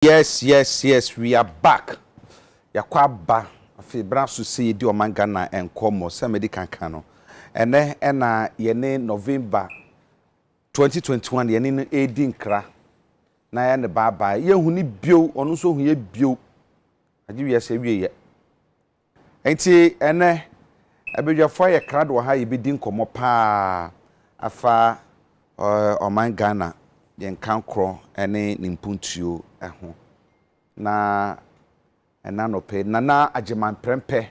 Yes, we are back. Yakwa ba afi braso se di omangana enkomo se medical kano. Ene na yene November 2021 yene no edi nkra. Na ya ne baba ye huni bio onu so hu ye bio. Agi wi ase wi ye. Enti ene abedwafo ye krado ha ye bedi nkomo pa afa omangana yen kankro ene nimpuntuo eho na enanope nana ajeman prempe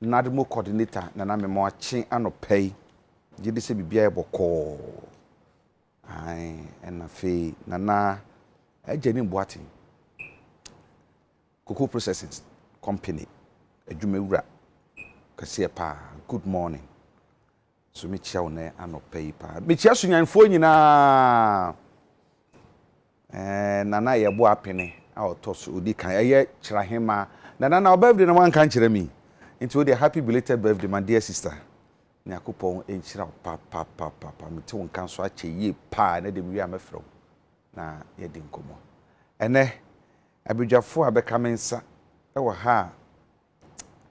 nadmo coordinator nana memo achi anope gide se bibia eboko ai enafe nana ajeni mboati cocoa processing company adwumewura kase pa good morning so me chia one anope pa me chia sunyanfo nyina nana yebo apene a otoso odi kan eye kirahema nana birthday na wan kan kire mi into the happy belated birthday my dear sister ni akopon enchira pa me te won kan so ache ye pa na de wi amefro na ye di nkomo ene abedwafo abeka mensa e wo ha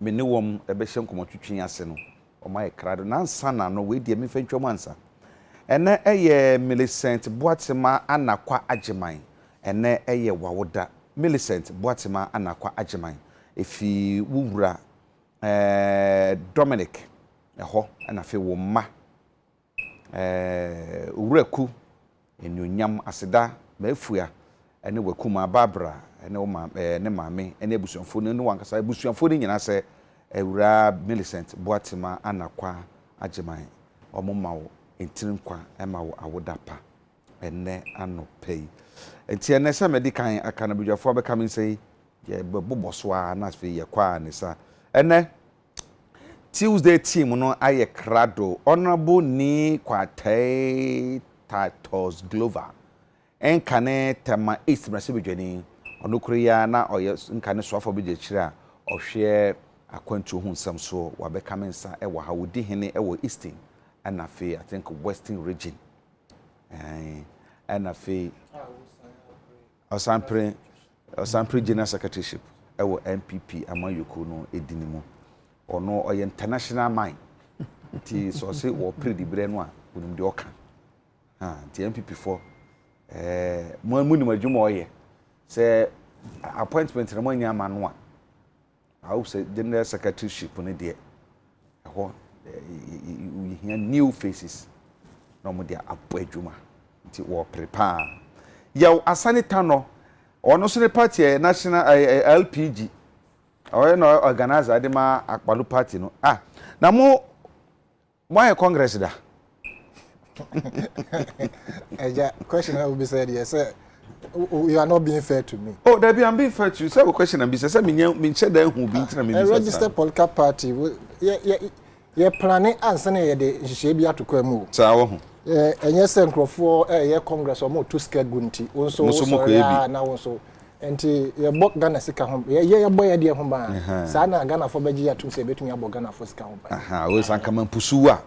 me ne wom ebe hye nkomo twetwen ase no o mai krado na nsa na no we die me fantwom ansa ene eye Millicent Boatima anakwa ageman ene eye wawoda Millicent Boatima anakwa ageman efi wuwura Dominic eho na fe wo ma owuraku enyonyam aseda mafua ene wakuma Barbara ene o ma ne maame ene abusuanfo ne wankasa abusuanfo ne nyina se ewura Millicent Boatima anakwa ageman omomawo entirim kwa ema wo awodapa enne anopei enti ene se medikan akana bedwafo be kam nsei ye boboso a na fe ye kwa ne sa ene Tuesday team no aye krado honorable ni kwatei Titus Glover enkane tema east brase bedwani onokuri ya na oye nkane soafo be jechira ohwe akwantu hu nsam so wa be kam nsa e wo ha wodi hene e wo eastern and I think Western region. And Osampre General Secretaryship ewo MPP amayoko no edinimu ono oye international mine ti so say wo predibre no a onim de oka ti MPP for mo ni adwuma oye say appointment na mo nya ma no a I say General Secretaryship no de ho we hear new faces no mo dia abadwuma nti wo prepare yaw asanita no ono so ne party national LPG o no organizer de ma akpalu party no na mo why congress da eja question I will be said yes you are not being fair to me. Oh, there be I'm being fair to you. Say a question and be say me check there who be intra me. A registered political party ye planning answer na ye de hihye bia to kwa mu. Sa wo ho. Enye se nkrofo ye congress o mo to scare gunti. Wonso na wonso. Enti ye bok Ghana sika ho. Ye boy ye de ho ba. Sa na Ghana fo beji ya tum se betumi abok Ghana fo sika ho ba. We san kama mpusu a.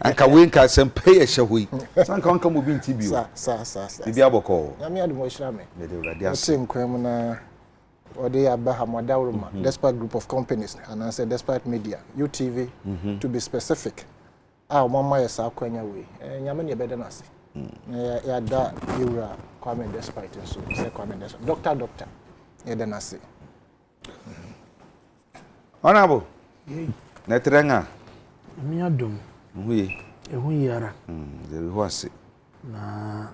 Anka we nka sempe ye hye hoi. San ka nka mo bi nti bio. Sa. Bibi aboko. Ya me admo hira me. Me de urade ase. Tim kwem na Ode Abraham Adauruma, despite group of companies, and I said despite media, UTV, to be specific. Mama is our Quenya way. Yamani better than us. Ya da Ura Kwame despite and so say Kwame despite. Doctor, Edenasi. Honorable. Netrenga. Miadum. Oui. Yara. The was Na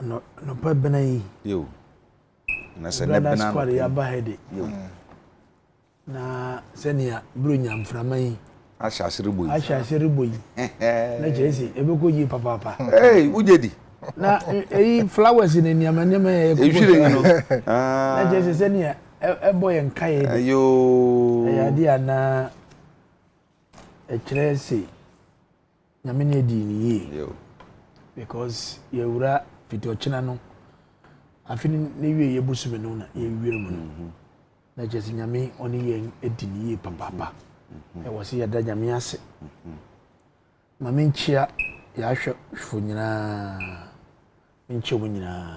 no pa benai. Yo. Na se ne bena no ya bahede na senia brunya mframai ashasiri boyi na jesi ebeko yi papa ujedi na flowers ni niamanyama ya ehwire no na jesi senia eboy nkaye de ayo ya dia na echresi nyamene di ni yo because yewura fiti ochina no afini ne wie ye busume no na ye wiere mu no na jesi nyame oni ye edini ye papa e wosi ya da nyame ase ma menchia ya hwe fo nyina menchia wo nyina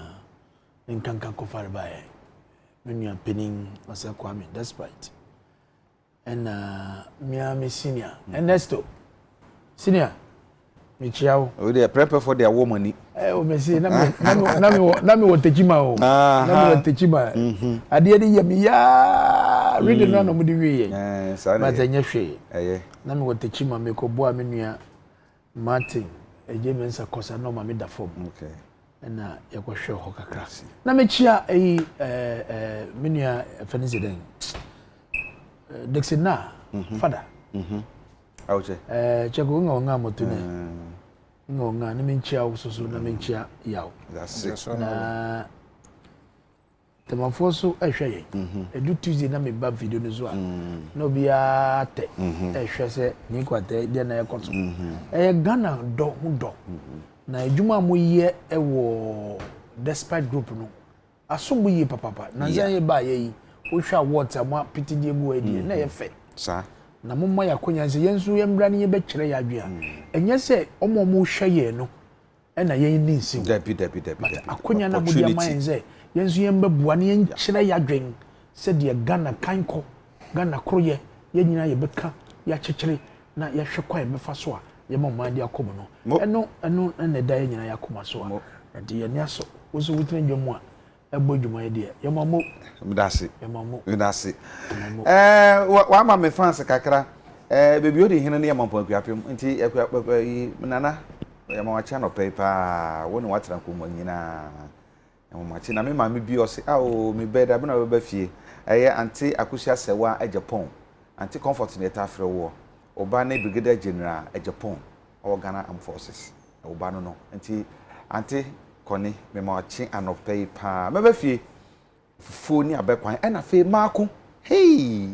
nkankan kofare bae menua penin ose Kwame despite and me senior Ernesto senior me chiao we dey prepare for their woman o me see na me wo techima o na me wo techima ade de yam ya read no no mu de wie but enye hwe na me wo techima me ko boa menua Martin eje mensa kosa no ma me da form okay na yakɔhwɛ hɔ kakra na mechia menua fenizeden Dixina fada auche cheko nga moto ne nga na menchia wo soso na menchia yawo that's na temafo so ehwɛ edu Tuesday na me ba video no zo a no bia te ehwɛ se ni kwata de na yakoto Ghana do hu do na adwuma mo ye ewo despite group no aso mo ye papa na nzan ye ba ye wo hwa water mo pitidi egu adi na ye fe sa na mo ma yakonya nse yensu ye mbra ne ye be kire ya adwea enye se omo mo hwa ye no e na ye ni nsi depi akonya na mo dia man nze yensu ye mbabua ne ye kire ya adwen se de Ghana kanko Ghana kroye ye nyina ye beka ya kekere na ye hwe kwa ye befa so a ye mama dia komo no eno na da ye nyina ya koma so a de ye ne aso wo so wutire ndwom a ebo dwuma ye de ye mama mdase ye mama mdase wa ma me fans kakra bebi odi hene ne ye mampo akuapem nti nana ye mama cha no paper woni watra ko nyina mama chi na me ma me bi o se o me beda be na be ba fie eye anti akusia sewa a Japan anti comfort ne ta frɛ wo oba na brigadier general a Japan or Ghana Armed Forces oba no nti anti koni me ma chi anopai pa me ba fie fufu ni abekwan e na fe maako hey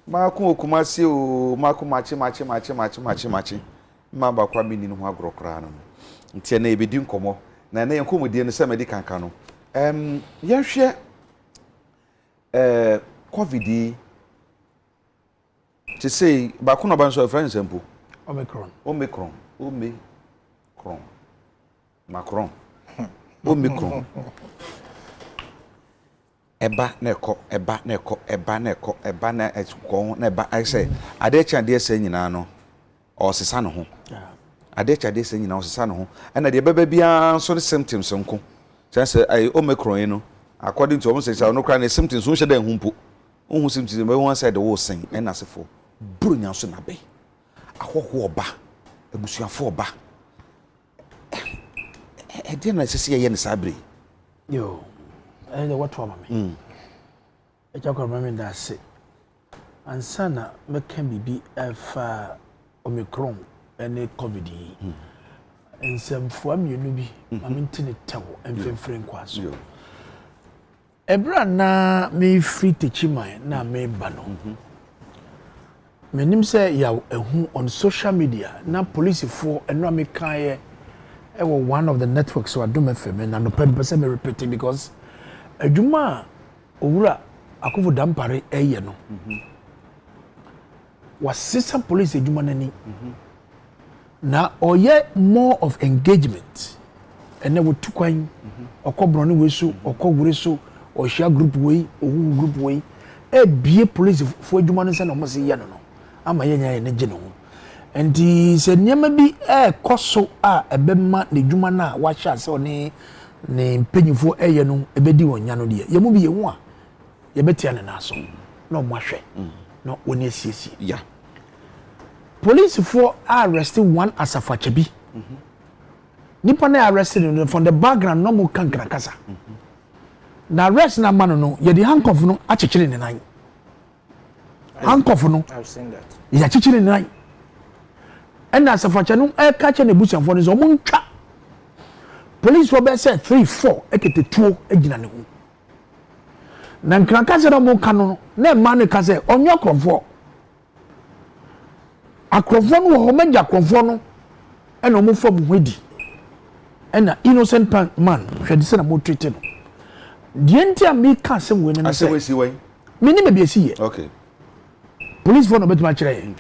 maako okumasi o maako machi ma ba kwa mini no ho agrokra no nti na ebedi nkomo na na yenkomodie no se medi kanka no yehwe covid to say baako no ban so friends empo Omicron Macron Omicron eba na ekọ na eba I say Adekye de ese nyina no o sesa no ho Adekye de ese nyina o sesa no ho na de beba bia so the symptoms nko say ai Omicron no according to almost say no kra na symptoms so hye da humpo ohun symptoms be one side the wo sen na sefo buru nya so na be ahọhọ ọba ebusuafo ọba ede na sese ye ne sabre yo ene what wa mame chakwa mame da se ansana meka bibi afa Omicron ene covid yi ensemfo amienu bi mame ntine tawo emfemfere nkwaso ebra na me free techiman na me ba no menim say ya ehu on social media na police for eno me kan one of the networks so adom fm na no pempe me repeating because adwuma owura akofu dampare eye no wasisa police adwuma nani na oye more of engagement ene wo tukwan okobro ne wesu okowure so ohia group wey ohu group wey bie police fo adwuma no se na mo se ye no ama yenya ne gye no enti se nyema bi koso a ebema ne dwuma na wa hya se one ne mpanyifo eye no ebedi wonya no de ye mu bi ye hu a ye betia ne naso na mo ahwe no woni asiesie ya police for arrested one asafachabi nipa na arrested from the background no mo kankra kasa na arrest na man no ye di handcuff no achechire ne nan handcuff no I've seen that. ya chichiri nai ena safacha no ka che na busanfo no so mo ntwa police wo be say 3-4 eketetuo agina ne hu na nkranka se na mo ka no na ma ne ka se onyo akrofo no ho meja akrofo no ena mo fo mo hwedi ena innocent man hwede se na mo treat no die ntia me ka se we ne no se asewesi wen me ni me be esi ye okay police for no betuma kire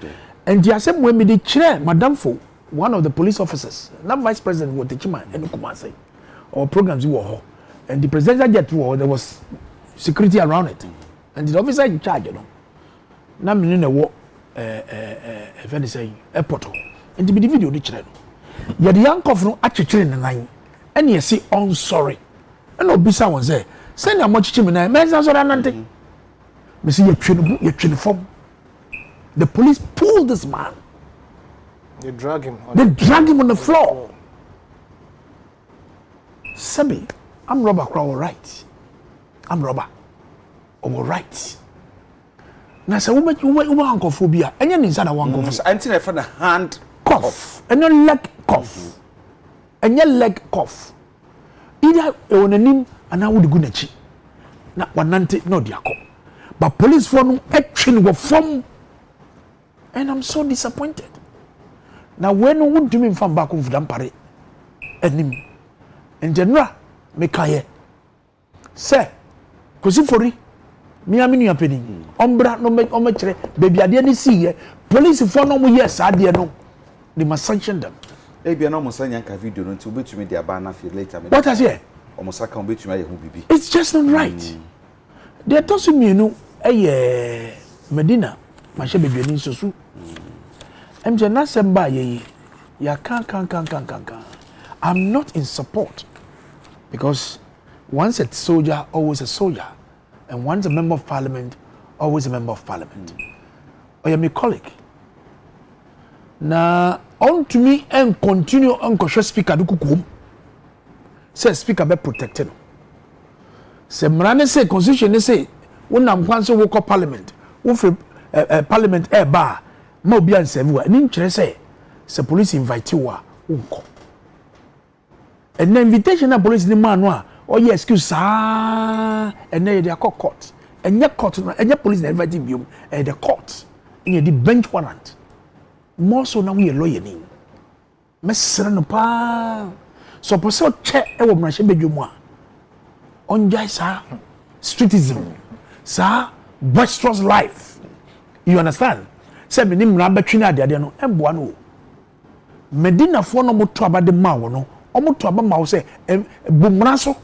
and the asem we me di kire madam for one of the police officers na vice president wo techima enu kuma say or programs wo ho and the presidential jet there was security around it, and the officer in charge, you know. Now me in the if any say airport, and the video the children. Yeah, the young couple actually in the line, and you say, "Oh, sorry," and no bisa one say, "Send a much chimney." Me say so nothing. Me say you form. The police pulled this man. They drag him on the floor. Sabi, I'm robber crowd right. I'm robber. All right. Now say woman uncle phobia. Any inside a one cough. Until I found a hand cough. And your leg cough. And your leg cough. Either on a name and I would go nechi. Not one nante no diako. But police for no action were from. And I'm so disappointed. Now when would do me from back of Dampare? And him. In general, me kaye. Say, kosi fori. Me aminu ya peni. Ombra no make omechere. Baby ade ni see ye. Police for no mo yes ade no. They must sanction them. Maybe I know mo sanya ka video no to betumi dia ba na feel later. What has here? Omo saka betumi aye hu bibi. It's just not right. They told me no Medina mashe bedwani sosu. MJ na semba ye ya kan. I'm not in support because once a soldier, always a soldier, and once a member of parliament, always a member of parliament. Or my colleague. Now, on to me and continue unconscious speaker do kukum. Say speaker be protected. Say mrane say constitution say when am kwanso wo call parliament, wo free parliament bar. Ma obi ansevu ani nkyere say police invite you a unko. And the invitation na police ni man no a oye excuse and then they are court. And your court and your police na invite you the court. And the bench warrant. More so now we a lawyer ni. Mesra no pa. So person check e wo mra she bedwum a. Onjai sa streetism. Sa boisterous life. You understand? Say me nim na between ade no emboa no. Medina fo no moto abade ma wo no. Omoto aba ma wo say bumra so.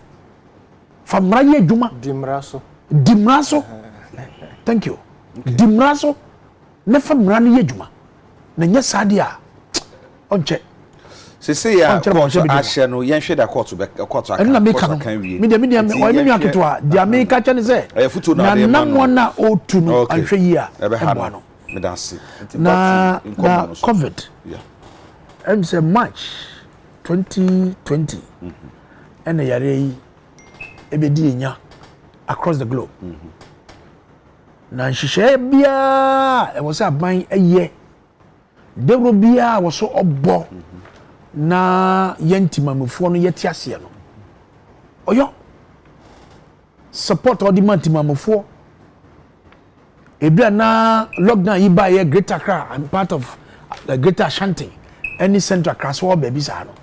Famra ye adwuma. Dimra so. Thank you. Okay. Dimra so. Ne famra ne ye adwuma. Na nya sade a onche. Se ya court ahye no yen hwe da court aka. Na make no. Me me aketo a dia me ka chane say. Na nam na o tu no anhwe yi a eba no. Me dan see. Na COVID. Yeah. I'm say March 2020. And yare yi ebedi enya across the globe. Na nhihye bia e was aban eye. Debro bia was so obo. Na yentimamufo no yeti ase no. Oyo support all the mantimamufo. Ebia na lockdown yi ba ye Greater Accra. I'm part of the Greater Ashanti. Any Central Accra so baby sa no.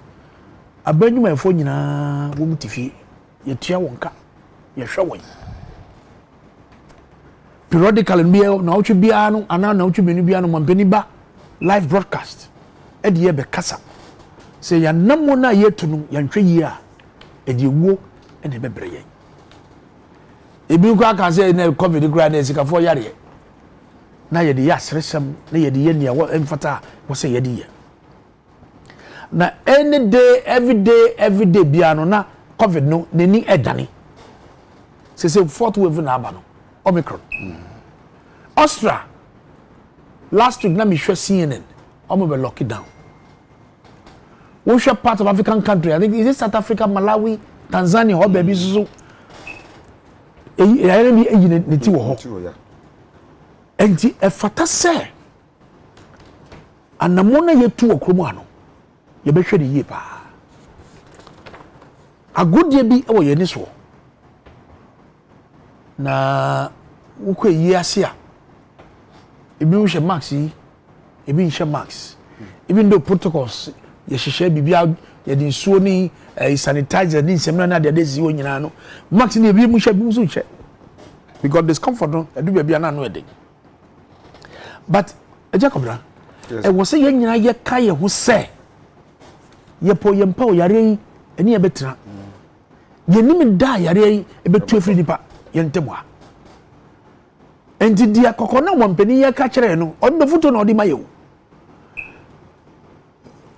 Abanyuma efo nyina wo mutifi yetua wonka ye hwe won. Periodically na otwe bia no ana na otwe benu bia no mampani ba live broadcast. E de ye be kasa. Say ya namo na yetu no ya nhwe yi a e de wo e de bebre yen. Ebi ko aka say na COVID gra na sikafo yare. Na ye de yasresem na ye de ye nia wo emfata wo say ye de ye. Na any day every day biano na COVID no neni edane. Say fourth wave na aba no Omicron. Austria last week na me hwe CNN omo be lock down. We share part of African country. I think is it South Africa, Malawi, Tanzania or baby so. Neti wo ho. Enti e fata se. Anamona yetu okromu ano. Ye be hwe de yie pa. Agodie bi e wo ye ni so. Na ukwe yi ase a. Ebi wo hwe max yi, ebi nhwe max. Even though protocols ye hwehwe bibia ye de nsuo ni sanitizer ni nsem na de si onyina no max ni ebi mu hwe bi so hwe because discomfort no edu bia na no ede but Jacobra e wo se ye nyina ye ka ye ho se ye po ye mpa o yare eni ye betra yenim da yare ebetu afiri nipa yentemwa enti dia kokona wampani ye ka kire no odbe foto na odi mayewo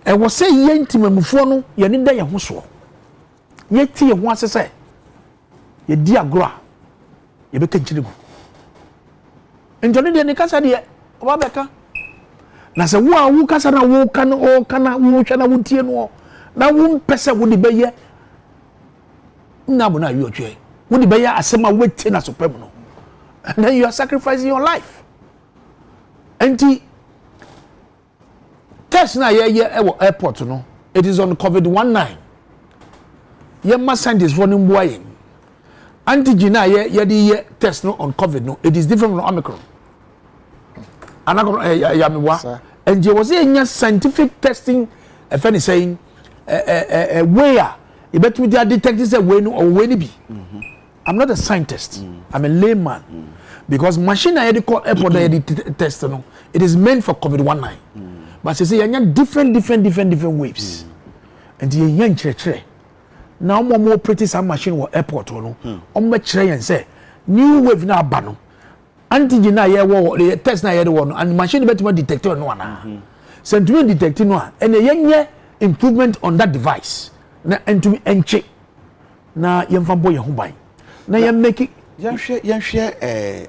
e wo se yentimamufo no ye ne da ye ho so ye tie ho asese ye di agro a ye be kanchirigu entoni de ne kasa de oba beka na se wo a wo kasa na wo kana o kana wo hwa na wo tie no na wo mpese wo de beye na bona wi otwe wo de beye asema wete na sopem no and then you are sacrificing your life enti test na ye airport no it is on COVID-19 ye ma scientists for no boy antigen na ye test no on COVID no it is different from Omicron anako ya mewa and there was a scientific testing if any saying where you bet me they detect this way no or way be I'm not a scientist I'm a layman because machine I call airport test no it is meant for COVID-19 but you say you different waves and you yan chere now more pretty some machine or airport no on me chere yan say new wave na aba no antigen na ye wo the test na ye de wo no and machine bet me detect no na sentiment detect no and ye improvement on that device na entumi enche na yemfa boy ho ban na ye make yanhwe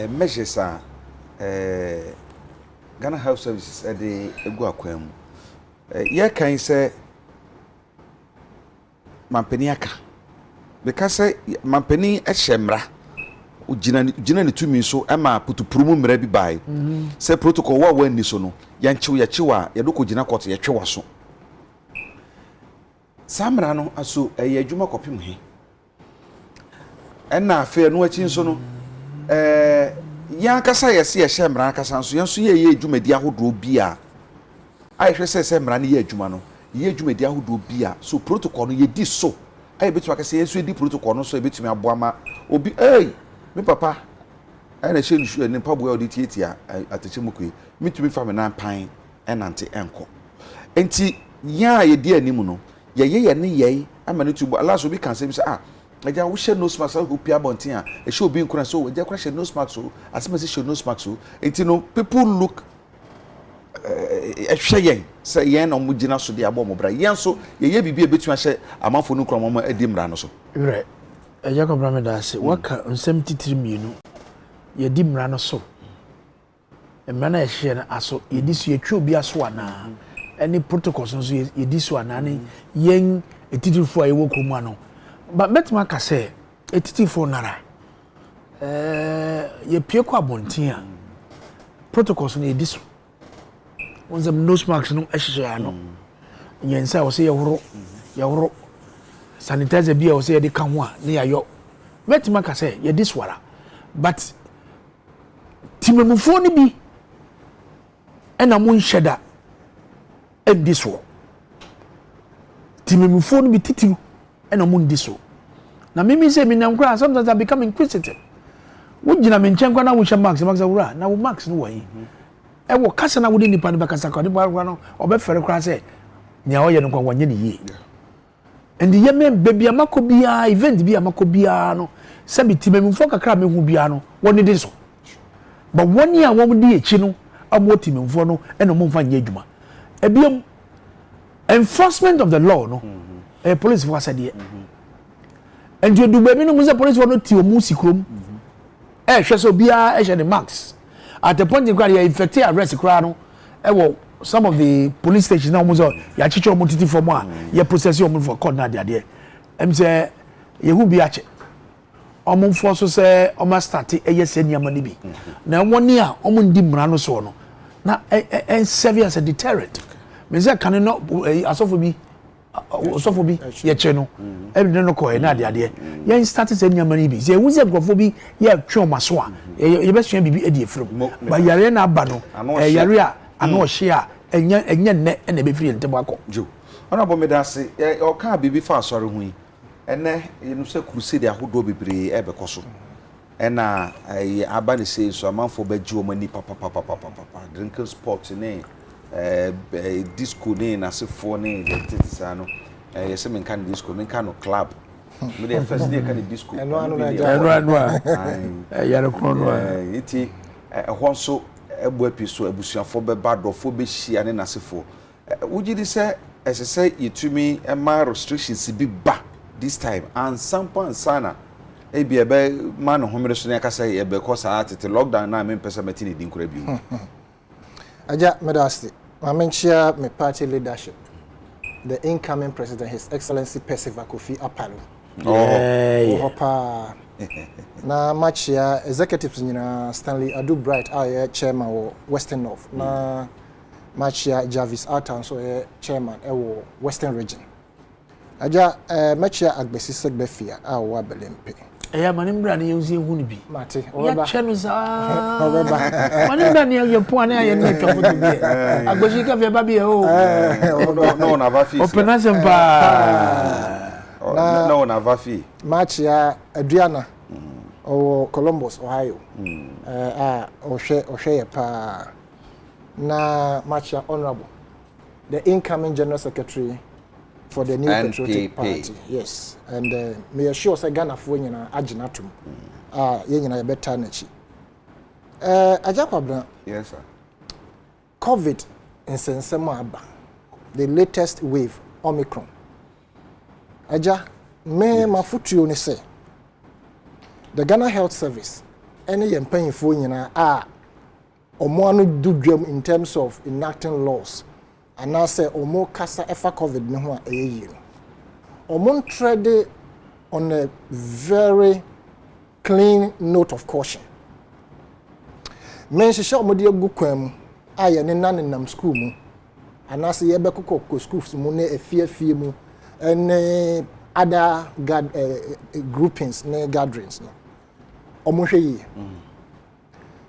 measures Ghana Health Services the egu akwam ye kan say mampani aka because mampani ehemra ugina ne tumi so ema putupurumu mra bi bai say protocol wa ni so no yanchewa ye doko gina court ye twewa so samra no aso eye adwuma kopim he ena afa no achi so no yan kasa yesi ye hemra kasa so yan so ye adwumadi ahodo bia ai hwe se mra ne ye adwuma no ye adwumadi ahodo bia so protocol no ye di so ai betu akase ye so di protocol no so e betumi aboama obi me papa ai na she nsu ne pabo ya odi tietia atache mukui mitumi fa me nan pan enante enko enti ya ye di animu no ye ne ye amane tubo ala so bi kan se bi say eja wo she nose mask ho pia bontin a e she obi nkura so eja kura she nose mask so asema se she nose mask so enti no people look hwe yen say yen no mugina so de abo mo bra yen so ye bibia betu a hye amafo no kura mo edi mra no so re eja ko bra me da se waka nsem titiri mienu ye di mra no so emra na hye na aso ye di so ye twa obi aso ana any protocols so ye di so ana ne yen etitifo ayewo kromu ano but betima ka say etitifo nara ye pie kwa bontin a protocols no ye di so on them nose marks no ehye ano nyensa wo say ye woro sanitizer bia wo say ye de ka ho a ne yayo betima ka say ye di swara but timemufo ni bi ena mo nheda di so timemufo ni bi titiw ena mo ndi so na mimi say me nankura sometimes I become inquisitive wo gina me nchen kwa na wo hye max wura na wo max no wai e wo kasa na wo de nipa ne bakasa kwa de kwa no obefere kwa say nya wo ye no kwa wanye ne yi and ye me baby amako bia event bia amako bia no sabi timemufo kakra me hu bia no woni de so but one year wo di echi no amo timemufo no ena mo mfa nya adwuma ebiem enforcement of the law no police for said and you do baby no musa police for no ti o mu sikrom hwe so bia hwe the max at the point in cry you infect arrest cry no wo some of the police stations now musa ya chicho o mutiti for mo a ya process o mu for court na de em say ye hu bia che omo for so say omo start eyese niam ni bi na woni a omo ndi mra no so no na serve as a deterrent me say kan no asofo bi ye che no every no ko na de ye start say niam ni bi say hu say grofo bi ye twe maso a ye be sua bibi edi efrim ba yare na aba no yare a ano hye a enya ne na be firi ntebo akọ jo ona bo me da se o ka bibi fa asore hu yi ene you say crusade ahodo bebre e be koso ena aba ne say so amanfo ba ji o mani papa drinking sport ne disco ne na se fo ne titisa no yese men kan disco men kan no club me the first day kan disco eno anu na yare krono iti ho so ebo episo abusuafo beba dofo be hia ne nasefo wugidi se esese yitumi ema restrictions bi ba this time and sample sana ebi ebe man homere so ne aka say ebe ko saa tete lockdown na me pesa matini din kura bi aja medasti ma menchia me party leadership the incoming president His Excellency Percival Kofi Apalo hopa na machia executives nyina Stanley Adu Bright chairman wo Western North na machia Jarvis Atan so chairman wo Western Region aja machia Agbesi Segbefia wo Abelempe manim bra ne yuzi hu ni bi mate ya chenu za manim bra ne ye po ane aye ne twafo to bi Agbesi ka fe ba bi no na vafi open sempa no na vafi machia Adriana o Columbus Ohio ohwe pa na machia honorable the incoming general secretary for the new patriotic party yes and me assure say Ghana fo nyina agina tum ye nyina ye beta na chi ajakwabra yes sir COVID insensem aba the latest wave Omicron aja me mafutuo ni say the Ghana Health Service any yempanyfo nyina omo anu dudwam in terms of enacting laws and I say omo kasa efa COVID ne ho a eyi omo trade on a very clean note of caution men shisha omo de agu kwan mu aye ne nanenam school mu and I say ye be kokko schools mu ne afie mu and other groupings ne gatherings no omo hwe yi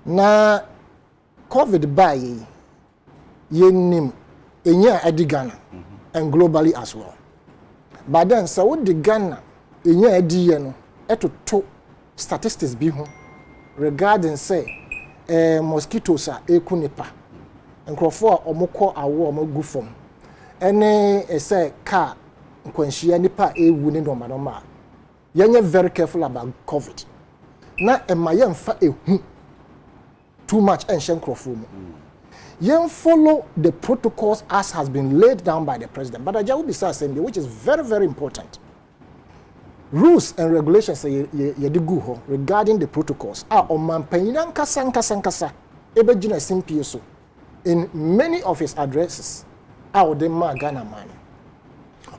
na COVID by yenim enya adi Ghana and globally as well. But then so what the Ghana enya adi ye no etoto statistics bi ho regarding say mosquitoes a ekunipa nkrofo a omokọ awo omogu fom ene say car nkwanhia nipa ewu ne ndomba yenye very careful about COVID na emaye mfa ehu too much and nkrofo mu yen follow the protocols as has been laid down by the president. But I will be saying which is very, very important. Rules and regulations regarding the protocols are on Mampainan Kasankasa, Ebejina Simpioso in many of his addresses. Our de Ghana man.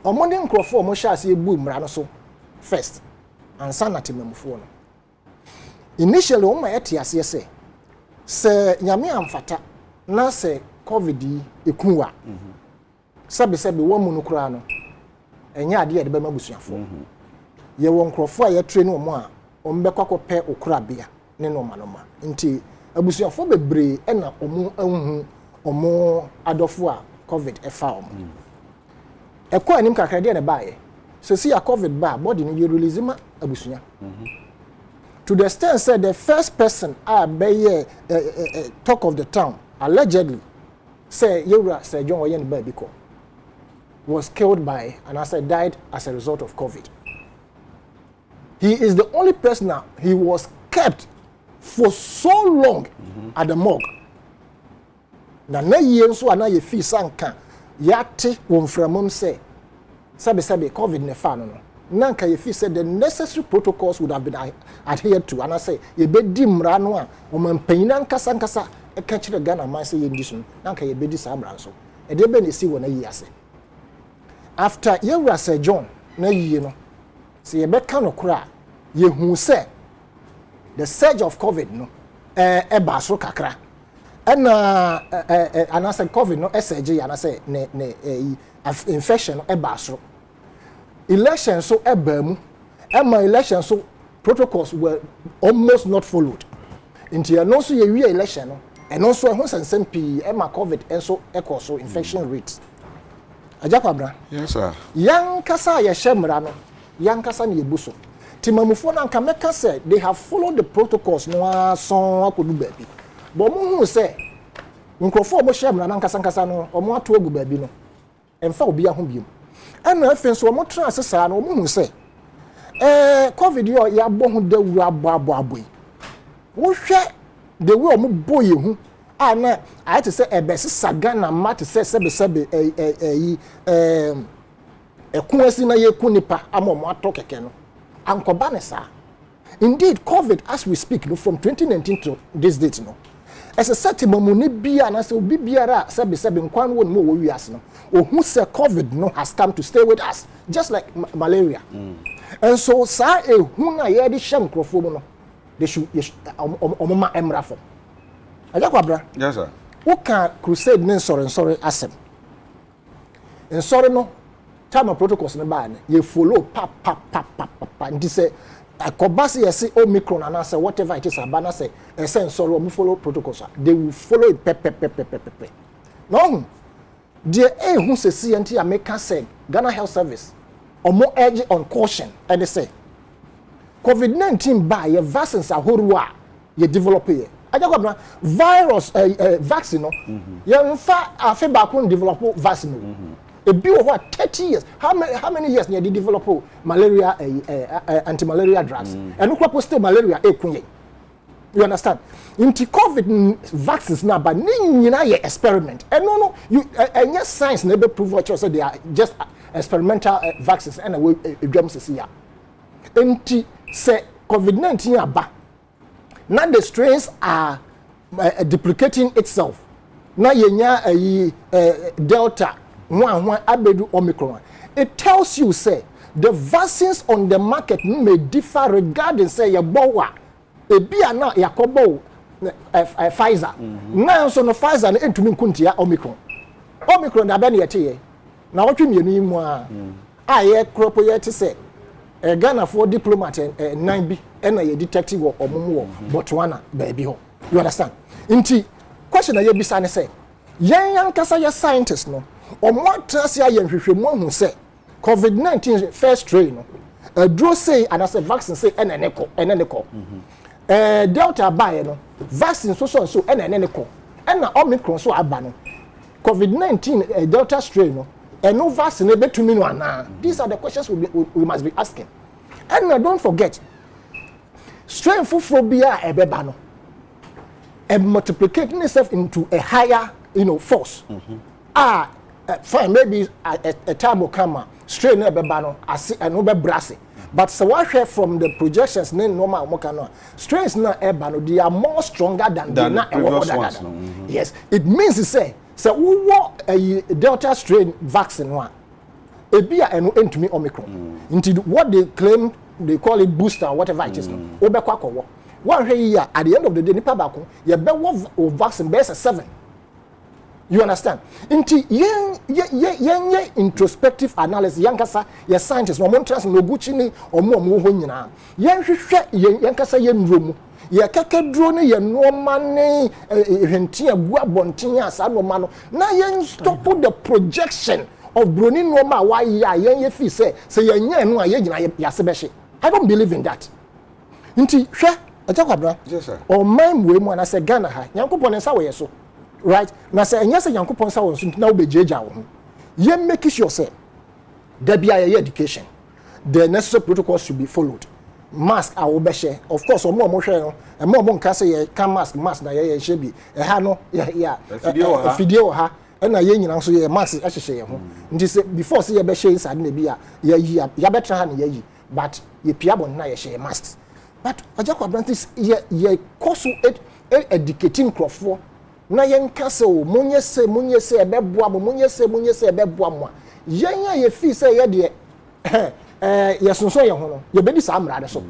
On Monday, Crawford Mosha say boom Ranoso first and sanity memophone. Initially, on my etias say Yami Amfata. Na se COVID ekunwa sabe wo mu nukura no enya ade de be mabusuafo ye won krofo a ye train wo mu a ombekwa kope okura bia ne no manoma nti abusuafo bebre na omu anhu omu adofo a COVID efa omu ekwa anim kakra de na baaye so see a COVID ba body no ye release ma abusua to the extent said the first person talk of the town allegedly say Yura Sir John Oyen Babiko was killed by and as I died as a result of COVID. He is the only person now he was kept for so long at the morgue. Na ye so ana ye fi sanka yate won framum say sabe COVID ne fa no nanka ye fi said the necessary protocols would have been adhered to and I say ye be di mra no a o man panyina nkasa e ka kire Ghana man say ye ndi so nanka ye be di sa mra so e de be ne si wona yi ase after ye wura Sir John na yi no say ye be ka no kura ye hu say the surge of COVID no e ba so kakra and I say COVID no surge and I say ne infection e ba so election so ebamu my election so protocols were almost not followed into no so ye election no and also ho sansem pi my COVID and so echo so infection rates ajakwabra yes sir yan kasa ye hemra no yan kasa ne yebuso timamufo na nka meka say they have followed the protocols no ason akodu baabi but mo hu say nkrofo mo hemra na nkasa no omo ato agu baabi no emfa obi aho biom ana afen so omo tra asesa na omo hu say COVID yo ya bo hu da wu abo wo hwe the way omo boye hu ana I to say ebese sagana mat say sebe ekunasi na yeku nipa amomo ato keke no ankoba ne sa. Indeed, COVID, as we speak, from 2019 to this date, as a certain moment, bia na se obi biara sebe nkwan won mo wo wiase no. Who say COVID no has come to stay with us, just like malaria. And so, sa who na ye di sham krofo mo no, they should omoma emra for. Ajakwabra. Yes sir. Who can crusade nen sorry asem. And sorry no, time of protocols na ba na ye follow pa. And say akobasi yesi Omicron and say whatever it is abana say say sorry we follow protocols. They will follow it pe. No. The who say CNT America said Ghana Health Service or more edge on caution and they say COVID-19 by your vaccines are horua you develop here. I just virus vaccine no. You in fact afi back on develop vaccine. A bill of what 30 years. How many years they develop malaria anti-malaria drugs? And look what still malaria you understand? Into COVID vaccines now, but you experiment. And no, you and yes, science never prove what you say they are just experimental vaccines. And we drums is here. Into say COVID-19 aba. Now the strains are duplicating itself. Now you Delta. One abedu Omicron. It tells you say the vaccines on the market may differ regarding say your bowa e bia na yakobo Pfizer. Now so no Pfizer na entumi kuntia Omicron da be na yete na wotwe mienu mu a ye kropo ye te say Ghana for diplomat 9 bi na ye detective wo omomo Botswana baby ho. You understand? Inti question na ye bisa ne say yan kasa ye scientists no what trust ya yenhwehwemu hu say COVID-19 first strain no draw say and as a vaccine say eneneko Delta buy no vaccine so eneneko and na Omicron so aba no COVID-19 Delta strain no and no vaccine betumi no ana. These are the questions we must be asking. And don't forget strain phobia ebeba no multiplicating itself into a higher force. Fine, maybe a time will come, strain ebeba and no be brassy. But so what from the projections, normal mokano strains na ebano, they are more stronger than the previous ones. Yes, it means to say, so we want a Delta strain vaccine one. It be a to me Omicron. Into what they claim, they call it booster, whatever it is. Obekwako. 1 year at the end of the day, nipa bako, you be vaccine base 7. You understand? Inti yen introspective analysis yankasa ye scientists no montrans no guchi ni omo ho nyina yen hwehwe yankasa yen nromu ye kakaduro ne ye noma ne hwenti agu abonten asa no ma no na yen stop the projection of broni noma wa yen ye fi say yen nya no a ye nyina ya sebehye. I don't believe in that. Inti hwe ajakwabra yes sir o man we mu na say Ghana ha yankopon nsa wo ye so. Right now, say, and yes, young coupons are now be jaja. You make sure say there be a education. The necessary protocols should be followed. Mask are obeshe. Of course, or more motion and more can say can mask na ye should be a hano a video ha and a yen also a mask as say this before see a beshe inside maybe a ya better hand ye but ye piabon na ye share masks. But Ajako Brantis ye course educating crop na yen kase o munye se ebeboa mo munye se ebeboa mo yen ya ye fi se ye de ye sonso ye ho no ye bedi sa amrade so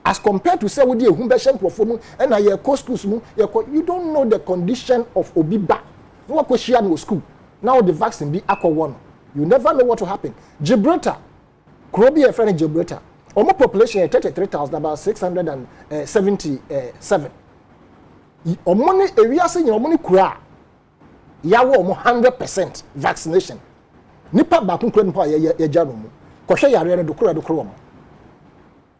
as compared to say we dey ehun be hye nkrofo mu na ye co schools mu you don't know the condition of obiba no ko hia no school now the vaccine be akọ you never know what will happen. Gibraltar Krobi e friend Gibraltar omo population 33,000 about 677 omoni ewiase nya omoni kura yawo omo 100% vaccination nipa ba kun kura nipa ya jaro mu kohwe yare ne dokura omo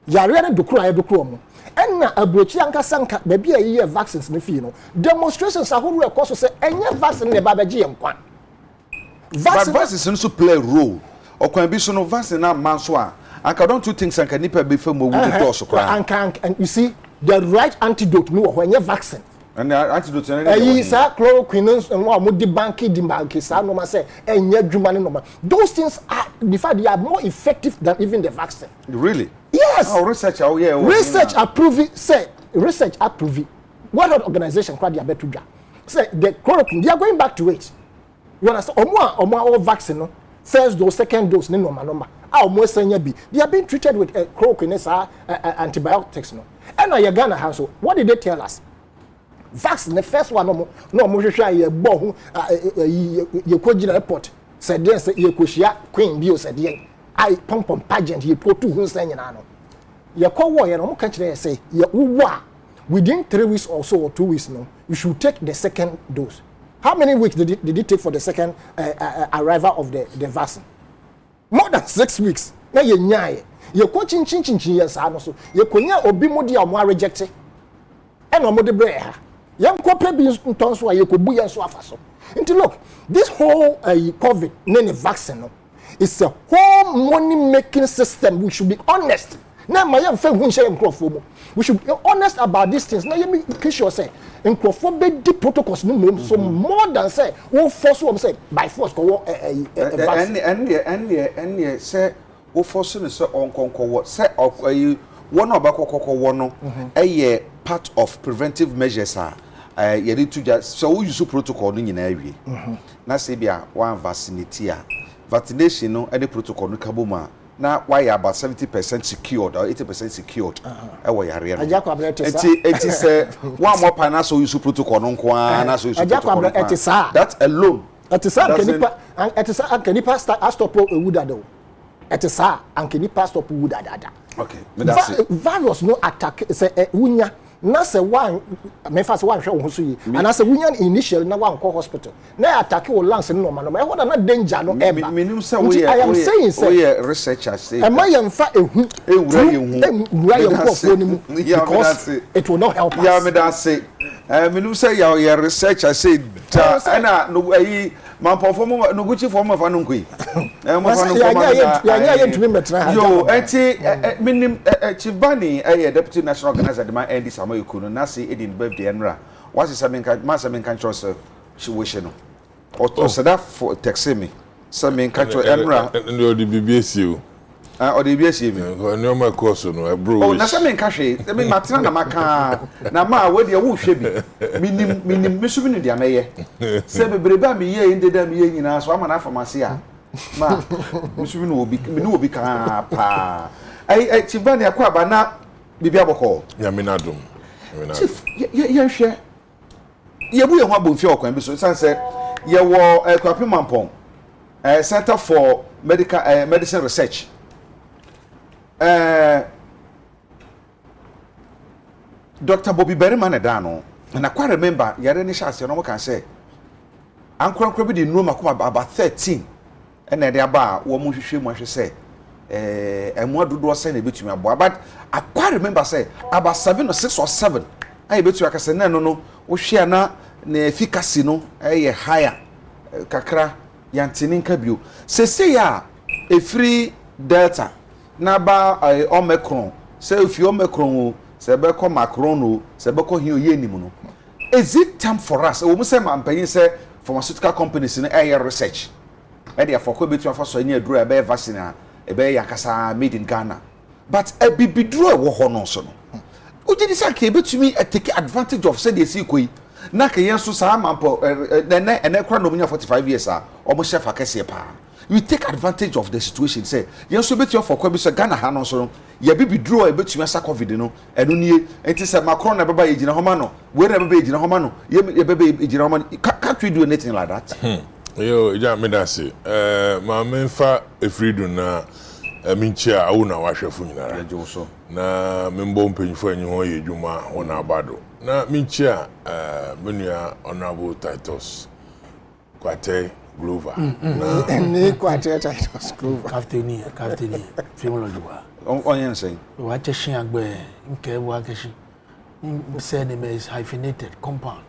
yare ne dokura omo enna abrochi anka ba bia yi vaccines ne fi no demonstrations ahoro e koso se enye vaccine ne ba beje yankwa vaccines so play role okwan bi so no vaccine na manso a Anka don't you think sanka nipa be fam wo do so kra. And you see the right antidote no when you vaccine. And the antidote na Yi sa chloroquine and mo di banki sa no ma say enye dwuma ne no ma. Those things are the fact they are more effective than even the vaccine. Really? Yes. Oh, research oh yeah. Research approve. What other organization called Diabetes? Say the chloroquine, they are going back to it. You understand? Omo vaccine no first dose, second dose, no number. Omo senya bi. They are being treated with chloroquine antibiotics no. And now Ghana has so what did they tell us? Vaccine the first one no hwehwe ye bo ye kogina airport. Said then say ye koshia queen bio said yen. I pom pageant ye pro to hu senya na no. Ye call war ye no mo ka kire say ye wo within 3 weeks or so or 2 weeks no you should take the second dose. How many weeks did it take for the second arrival of the vaccine? More than 6 weeks. Na ye nyae ye ko chin yes ano so ye konya obi mo dia mo reject e no mo de bre ha ye ko pe bi nton so ye ko bu ye so afa so. Nti look, this whole COVID vaccine no is a whole money making system. We should be honest. Now my young friend who say we should be honest about these things. Now you make sure say be the protocols no so more than say we force what say by force go vaccine and say we force no say on konko say one obakokoko no part of preventive measures you need to just so we use protocol no nyina awie na say bia one vaccination no any protocol no kaboma na why about 70% secured or 80% secured ewo yare no enti say one more pan so use protocol no nko na so use protocol that alone can you stop wood stop wood okay me that's it virus no attack say wunya na say one me fast one hwe wo so yi and say wunya initial na one call hospital na attack wo lungs no ma no e hoda na danger no e ba menim say we I am saying say researchers say am I am fa ehu ewura ye hu because it will not help us yeah me that say menim say your researcher say na no ayi man perform no guchi form of anu nkoi mo fa no yo enti minim chief bani deputy national organizer de man ND Samuel Kuno na say edin birthday enra what is something can trust she wish no or so that for text me something can trust enra no the BBSU or the BBSU me no my course no bro oh na something can she me matena na maka na ma we de wo hwe bi minim mesumi no dia meye se bebreba me ye ndeda me ye nyina so ama na pharmacy a ma mesumi no obi ka pa ai chibani akwa ba na bibia boko ya me na dum chief ye hwe ye bu ye ho abonfi okwan bi so sanse ye wo kwapi mampon Center for Medicine Research Dr. Bobby Berryman Edano, and I quite remember Yareni Shas, you know, can say, Uncle Crabby didn't know about 13, and then the bar, woman she say, and what do I send a bit to me about? But I quite remember say about 7 or 6 or 7. I bet you I can say, no, Oceana, ne efficacy no, higher, Kakra, Yantinin Kabu. Say, ya, a free Delta. Naba Omicron, say if you Omicron, say Beko Macron, say Beko Hienimuno. Is it time for us? We must say, I'm paying say pharmaceutical companies in air research. And therefore, could be to offer so near drew a bear vaccine, a bear Yakasa made in Ghana. But a baby drew a war no so. Would you decide to me take advantage of say the sequel? Naka Yansu Samampo, and a crown 45 years, almost chef a Cassia. You take advantage of the situation. Say, you so bet you for Quebec Ghana Hanon so. You be draw a bit to Massa COVID, no, and only it is a Macron never by Ejina Homano, wherever be Ejina Homano, you baby Ejina Homano. Can't we do anything like that? Yo, yeah, me that say. My main fa a freedom na minchia I won't wash your funeral. Na membo pay for any more you on our bado. Na minchia Munia honorable titles. Quate. Glover. And quite Titus Glover. Captain, Philology. On saying, What a shang bear, Nke Wakashi. Said name is hyphenated compound.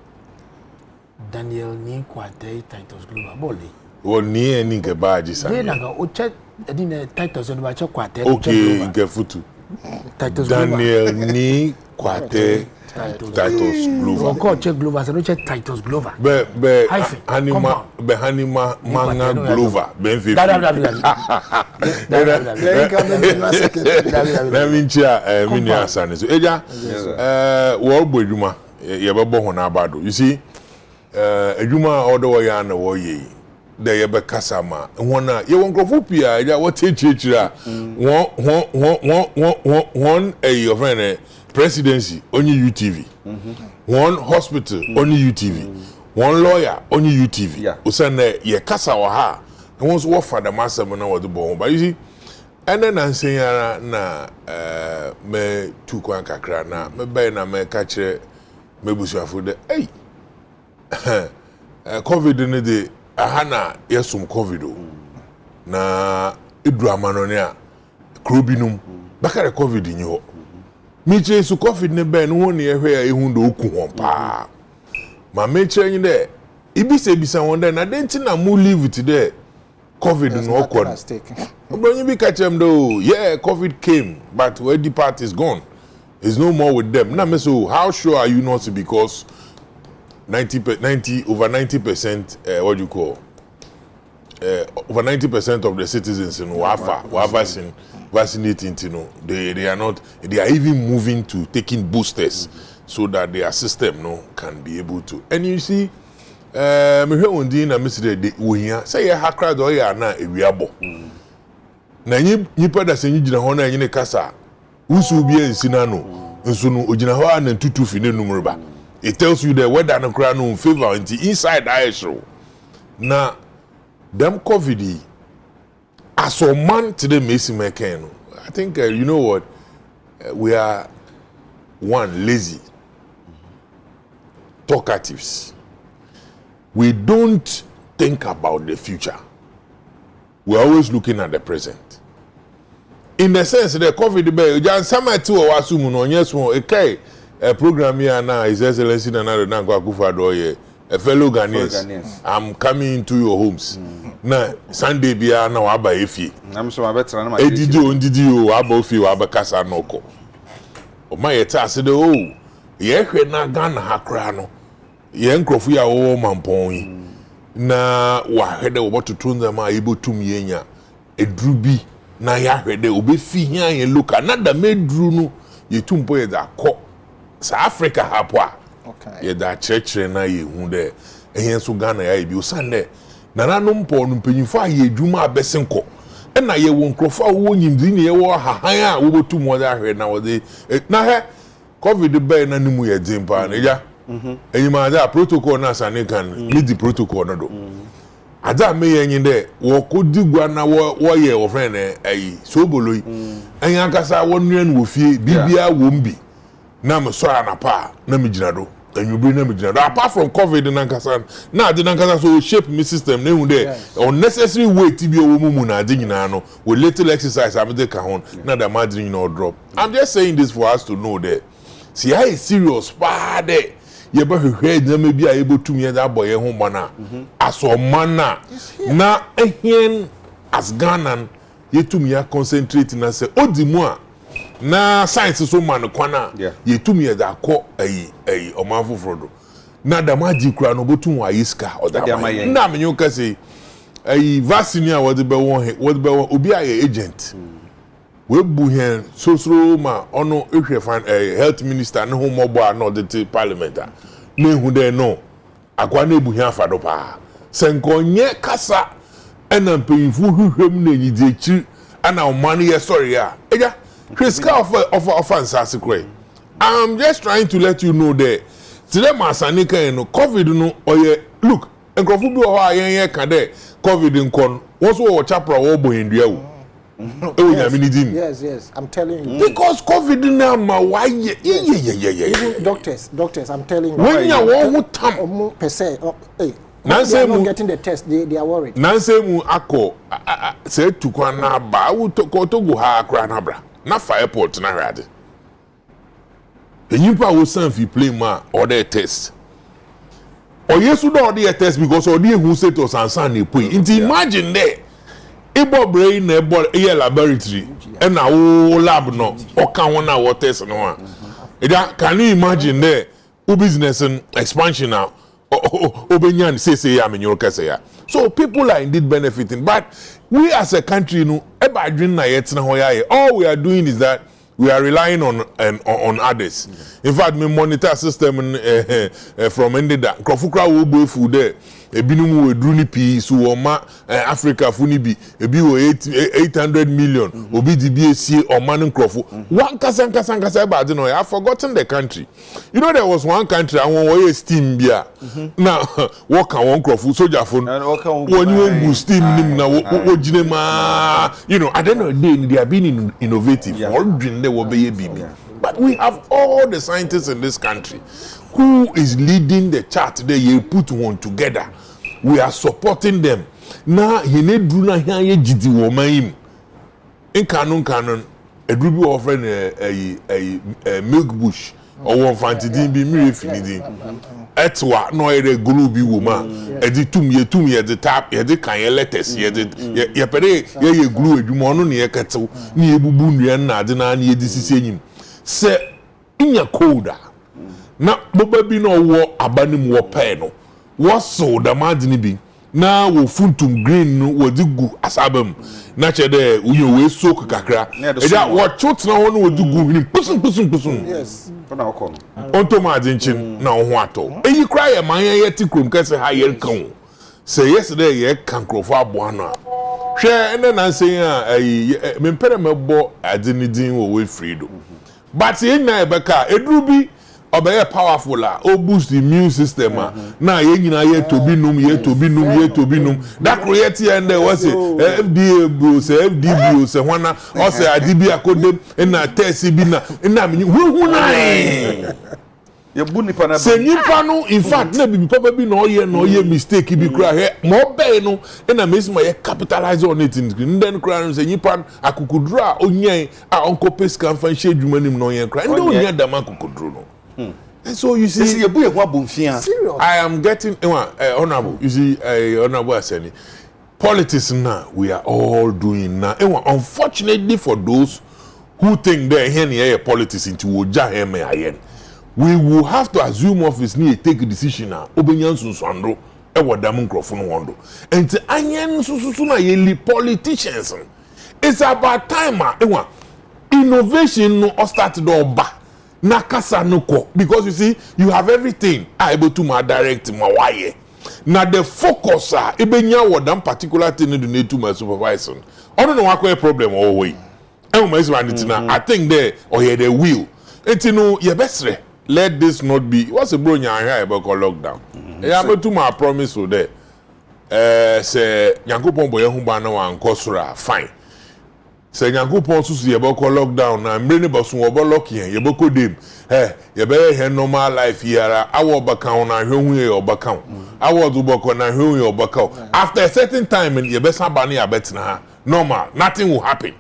Daniel Ni Quate Titus Glover. Bolly. Well, near Ninka Badges. Then I go check edin Titus on bacho kwate okay nke futu Titus Daniel ni kwate Titus Glover ko che Glover so no che Titus Glover be hanima manga Glover benfi na minchia mini asane so eja wo gbodwuma ye bebo ho na abado you see adwuma odo ya na wo ye da ye be kasama wona ye won krofo pia eja wo techechira won your friend presidency only UTV one hospital only UTV one lawyer only UTV usane ye kasa wa ha won so wo father masem na wo de bo but you see ene na nsenya na me tu kwa kakra na me bay na me ka kire me busuafo de covid ne de aha na yesum covid o na edru amanone a krobinum bakare covid nyi ho miche su covid ne ben ho ne ehwe a ehun do oku hon pa ma meche nyi de ibisa won de na denti na mu live today covid no okon obronyi bi ka chem do yeah covid came but where the part is gone is no more with them na me so how sure are you not because 90 over 90% what do you call over 90% of the citizens in Wafa vaccinating, you know, they are not, they are even moving to taking boosters so that their system can be able to. And you see, me hear one day na Mr. De say ya hakra do ya na ewiabo. Na nyi pada se nyi gina ho na nyi ne kasa. Usu bi ensina no. Nso no ogina ho na tutu fi ne numero ba. It tells you the weather no kra no in favor inside Aisho. Na them COVID as a man today Messi Mekano. I think you know what we are one lazy talkatives. We don't think about the future. We're always looking at the present. In the sense that COVID be jan sama ti o wasumu no yes one okay program here now His Excellency Nana Dankwa Akufo-Addo a fellow Ghanaians. I'm coming into your homes. Na Sunday bia na waba efi. I'm so better na ma. Edidi o waba ofi waba kasa noko. O ma yeta ase de o ye hwe na Ghana hakra no. Ye nkrofu ya wo mampon yi. Na wa hwede wo bototo nzama ibotum yenya edrubi na ya hwede obefi hia ye loka na da medru no ye tumpo ye da ko sa Africa hapwa. Okay. Ye da chechre na ye hu de ehien so Ghana ya bi osande nana no mpo no mpanyimfo a ye adwuma abesenko na ye won krofo a wo nyimdi ne ye wo hahan a wo botum wo da hwe na wo de na he covid be na nimu ye dimpa na ja enyima da protocol na sane kan lead the protocol no do ada me ye nyin de wo kodigwa na wo ye wo friend ayi soboloi anya akasa wo nua no wo fie bibia wo mbi na me so anapa na me gina do anwubri na me gina do apart from covid na nkasa na ade na nkasa so shape me system na hu de unnecessary weight bi owo mumu na ade nyina no with little exercise am de ka hon na da madri no drop. I'm just saying this for us to know that see how serious pa de ye ba hwehwe na me bi a ebotum ye da boye ho mana aso mana na ehien as Ghana yetum ya concentrate na say odimu a na science so man kwana yetum ye da ko ayi omanfoforo do na da maji kura no botum wa yiska odama na menyo ka say ayi vaccine a wode be won obi aye agent we bu hen sosro ma ono ehwe fan health minister ne ho mobo a no de parliament a na hu de no akwa na ebu hen afado pa senkonye kasa ena mpanyimfu hwehwem na nyidi echi ana omane ye sorry a eja Chris of answer kure. I'm just trying to let you know that today masanika COVID no oye look enkrofo bi o ha yen ka de COVID nkon wo so wo chapra wo bo ndua wo yes I'm telling you because COVID na ma why even doctors I'm telling you when you wo tam per se hey Nancy not getting the test they are worried Nancy mu akọ say tukwa na ba wo to go ha akra na bra na for airport na rade enyimpa wo san fi plane ma order test o yesu do order test because order hu status ansan na poi nti imagine there Ibo brain na ebo e laboratory e na wo lab no o kan ho na wo test no a can you imagine there business expansion now obenyan say ya menyo kase ya. So people are indeed benefiting, but we as a country no eba adwin na yetna ho ya all we are doing is that we are relying on others. In fact, me monitor system from Endeda. Krofukra wo bo fu there. Ebinum we dru ni pi so oma Africa fu ni bi. Ebi wo 800 million. Obi di bi esie oma no krofu. One kasa ba de no. I have forgotten the country. You know there was one country and one steam bia. Now what can one krofu soldier phone. When you go steam nim na wo jine ma. You know, at the end of the day they are being innovative. But we have all the scientists in this country who is leading the chart there. You put one together. We are supporting them. Now, he need do na here jidi woman in canon. A group offering a milk bush or one fancy be me finidi. Etwa no ere gulubi woman. Edi tum ye the tap ye the kan letters ye the ye pere ye glue edwuma no ne ye ketew ne ye bubu nua na de na ne ye disisi enyim. Se inya colder. Na boba bi no wo abanim wo pay no. Wo so da madini bi. Na wo funtum green no wo digu asabam. Na che de we soak kakra. Eja wo chot na ho no wo digu him. Pusun. Yes. Na okon. Onto madin na ho ato. Eyi kra ye man ye ti krom kase ha ye kan. Say yesterday ye kan krofo abo no. Hwe ene na nsen a me mpere mebo adinidin wo we freedom. But in na ebeka edrubi obeye powerful o boost the immune system na ye nyina ye tobi num that create and there was FDA bro say FD bro say wana o say adibi akodem na test bi na me hu na ye bu nipa na say nipa no in fact na bi papa bi no ye mistake bi kra he mo be no na mesima ye capitalize on it in then kra no say nipa akukudru a onyen a onko pesca fan she dwuma nim no ye kra ndo onya dam akukudru no. And so you see, I am getting honorable. You see, honorable Aseni, politics now we are all doing now. Unfortunately for those who think they're here politics into Oja we will have to assume office near take a decision now. Obenyan Sunsando, Damun Crofon Wando. And to Anyan Susuna Yeli politicians. It's about time, innovation no started all back. Nakasa noko because you see you have everything able to my direct my wire. Now the focus ebenya wodam particular thing do need to my supervisor. I don't know what problem all way. I think there or here they will. And you know your best let this not be what's a bro nya about lockdown. Yeah, to my promise so there. Say Yankopon boy hu ba na wan kosura fine. Say Yankopon susu ye boko lockdown na mbrene basun obo lock yen ye boko dem ye be he normal life here awo baka na hwehu ye obaka awo do boko na hwehu ye obaka after a certain time ye be sabane abetna ha normal nothing will happen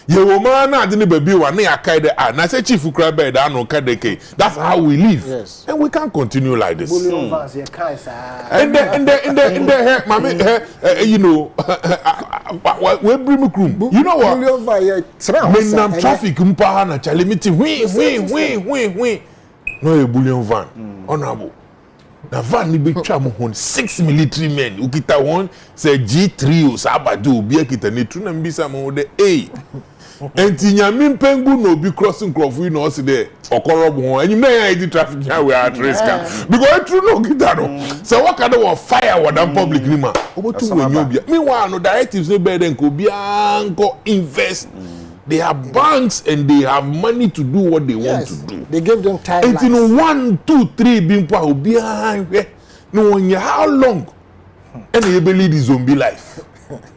ye woman na ade ne baby wa na yakaide na say chief kra bed anu Adekye. That's how we live. Yes. And we can't continue like this. And then mama you know we bring me crew. You know what? When nam traffic mpa na chale meeting we no a bullion van honorable. Na van ni be twa mo hon 6 military men ukita one say G3 o sabado obi akita ne tru na mbisa mo de enti nyame mpengu no obi crossing crofui no se de okorobo ho anyim na ya di traffic here we are at risk because true no kita no so what kind of fire with that public nima obotu wenye obi meanwhile no directives no better than ko bia nko invest. They have banks and they have money to do what they want to do. They give them time. And you know 1, 2, 3 bimpa obi no when you how long and you believe the zombie life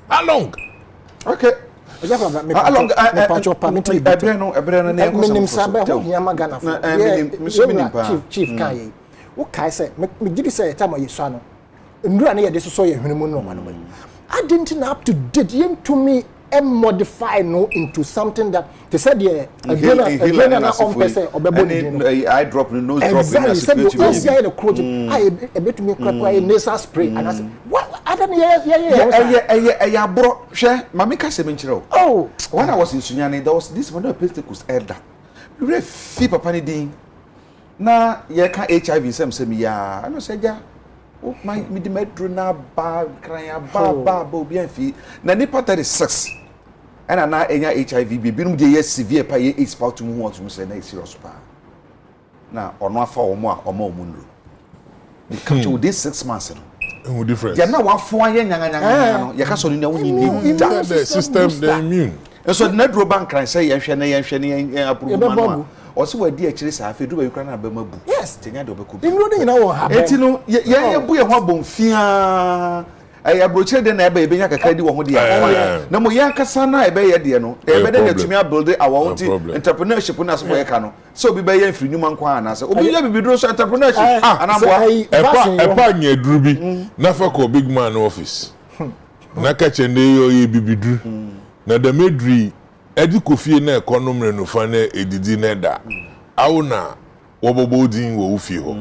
how long okay how long chief kai wo kai say me gidi say time you so no ndura na ye de so ye hwenu no no I didn't up to date yen to me and modify no into something that they said again on person I drop the nose drop in the security I bet me crack nasal spray and I said what other yeah, bro, share, Mammy Cassaminchero. Oh, when I was in Sunyani, there was this one of Pentacles elder. You read Fee Papa Nidin. Na ye ka HIV sem ya I no say ja oh my me di medro na ba kran ba obi anfi na nipa 36 and na enya HIV bi binum de ye severe pa ye is part mu want to say na serious pa na ono afa omo a omo nro the catch with this 6 months no difference ya na wafo anye nyanga no ye ka so ni na woni the system the immune so na dro bank kran say ye hwe na approve man also we dey actually say afedu we kra na ba mabu yes tenya de obekubi imro de nyina wo ha enti no ye bu ye ho abonfia ay abrochire de na eba ebenya kakra di wo ho de na mo ya kasa na ebe ye de no ebe de natumi abuild our own entrepreneurship na so ye ka no so obi be ye mfiri nyuma nkwa na so obi ye bibidro so entrepreneurship anabo epa nya duru bi na fa ko big man office na ka chende yo ye bibidru na da medri edi kofie na economy no fa na edidi na da awuna wobobo din wo ufie ho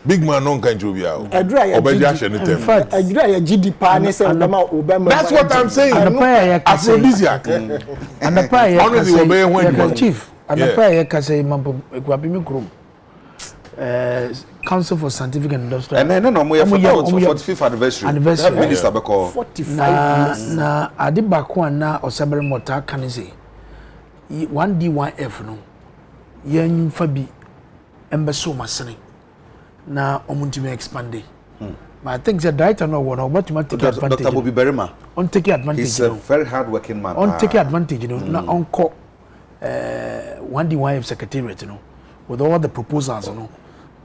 big man no kan jobi awo obeja hye ne tem adura ya gidi pa ne se ndama obema that's what I'm saying aphrodisiac and pa ya honestly obey when chief and pa ya ka say mampo ekwabi mi krom Council for Scientific and Industrial and then no mo ya for 45th anniversary minister be call 45 years na ade bako na osabere mota kan say 1D1F no yan fa bi embeso masene na omuntime expand but I think the director no one but to take advantage Dr. Bobby Berima on take advantage he's a very hard working man on take advantage you know na on call 1D1F secretariat you know with all the proposals you know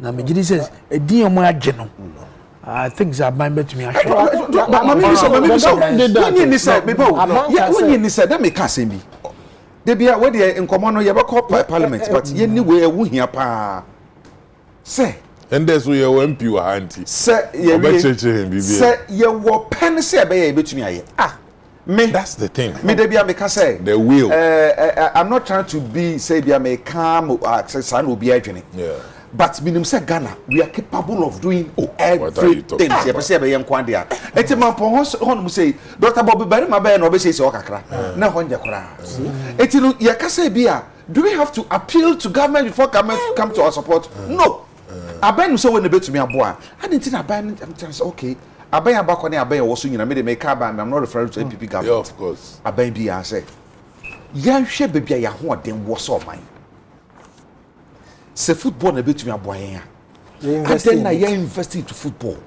na me says edi omo agye no I think that might be to me assure mami so when you say me bo when you say that make us bi de bia we de enkomo no ye be call parliament but ye ni we ewu hia pa say and there's we your MP wa auntie say ye we say ye wo pen say be ye betumi aye me that's the thing me de bia me ka say the will I'm not trying to be say bia me calm access and obi adwene but minimum say Ghana we are capable of doing everything say be say be yen kwande a enti man pon hon mu say Dr. Bobby Berima be na obe say o kakra na honje kra enti no ye ka say bia do we have to appeal to government before come to our support no aban so when betumi aboa and enti na aban I'm saying okay aban abakọ na aban wo so nyina me de make aban I'm not referring to MPP government yeah, of course aban bia say yan hwe bebia ya ho odem wo so man se football na betumi aboa yen a then na yen invest into football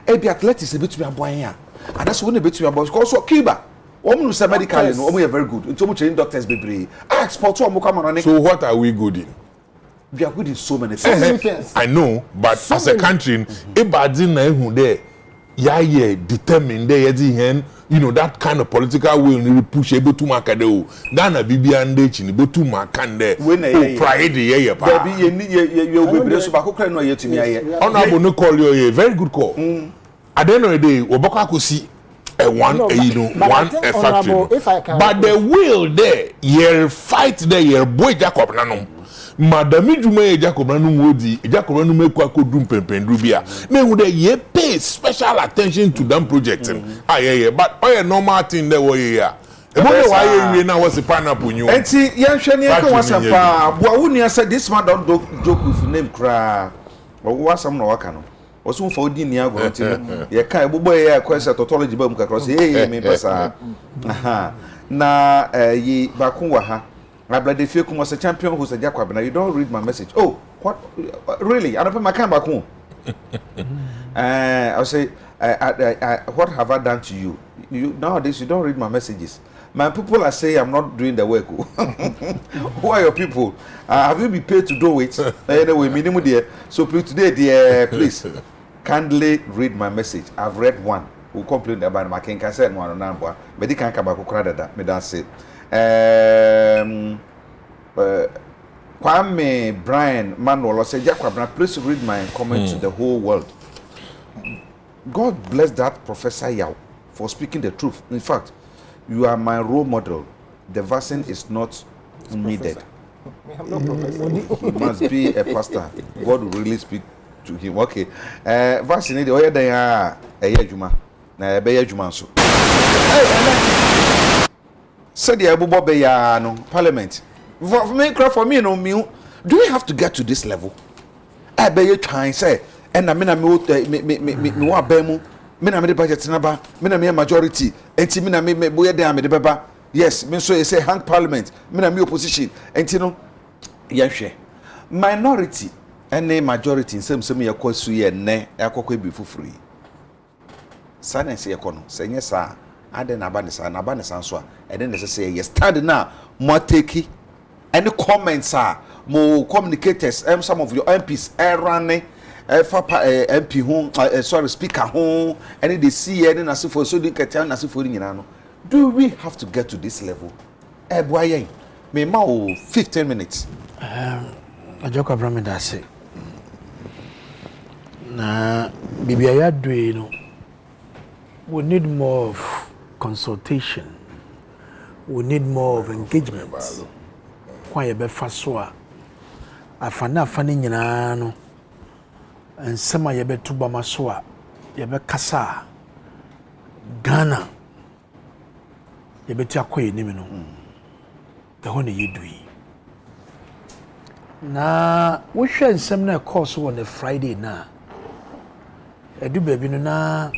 e be athletics e betumi aboa yen a and that's when e betumi aboa because so Cuba omu say medical no omu very good into omu training doctors bebre export omu come on. So what are we good in? We are good in so many things. I know, but so as a country, ibadin na ehun there, yeah, determined there, you know, that kind of political will really push able to make it. Ghana Bibi and Dechini, but to Makande, pride, yeah, baby, you will be so back. No, you to me, honorable no call you a very good call. At the end of the day, Oboka could see one factory, but the will there, you fight there, you boy Jacob Nanum. Madame Jume Jacob Nanum Wodi, Jacob Nanum Kwako Dumpendrubia. They would pay special attention to them projects. Yeah, but all normal thing there were. Why you now was a pineapple you and see young Shani was a pa. Why said this man don't joke with name cry or was some no wakano. Was soon for dinner go to ye kai boy question tautology bomb across me pesa. Na ye bakunwa ha. My bloody Fiakum was a champion who's a Jacob. Now you don't read my message. Oh, what really? I don't put my camera back home. I'll say, what have I done to you? Nowadays you don't read my messages. My people are saying I'm not doing the work. Who are your people? Have you been paid to do it? Anyway, minimum dear. So today, dear, please kindly read my message. I've read one. Who complained about my king? I said one on number, but they can't come back. Who cried that? Me that's it. Kwame Brian Manuel said, Jacob, please read my comment to the whole world. God bless that Professor Yao for speaking the truth. In fact, you are my role model. The vaccine is not needed. He must be a pastor. God will really speak to him. Okay. Vaccinated. Oh, yeah, they are a Juma. na be ya adwuma so said the Abubo Beya no parliament. For me, no me. Do we have to get to this level? I be you trying say, and I mean, me wa bemu, me na me the budget naba, me na me majority, enti me na me boya de me the beba. Yes, me so you say hang parliament, me na me opposition, enti no, yehwe. Minority and a majority in some ye kwasu ye ne akokwe bi fufuri. Sana se ye kono, senye sa ade na ba ne sa so a and then they say yes stand now more take any comments are more communicators some of your MPs running MP home sorry speaker home and they see any na for so they can na for nyina no. Do we have to get to this level boy me ma 15 minutes Ajoko Abraham da say na bibia ya do no we need more of consultation. We need more of engagement. Kwa yebe faswa afana nyina no ensema yebe tuba maswa yebe kasa Ghana yebe ti akoye nimi no eho ne yedui na wo hwe nsem na course on a Friday na edu baby no na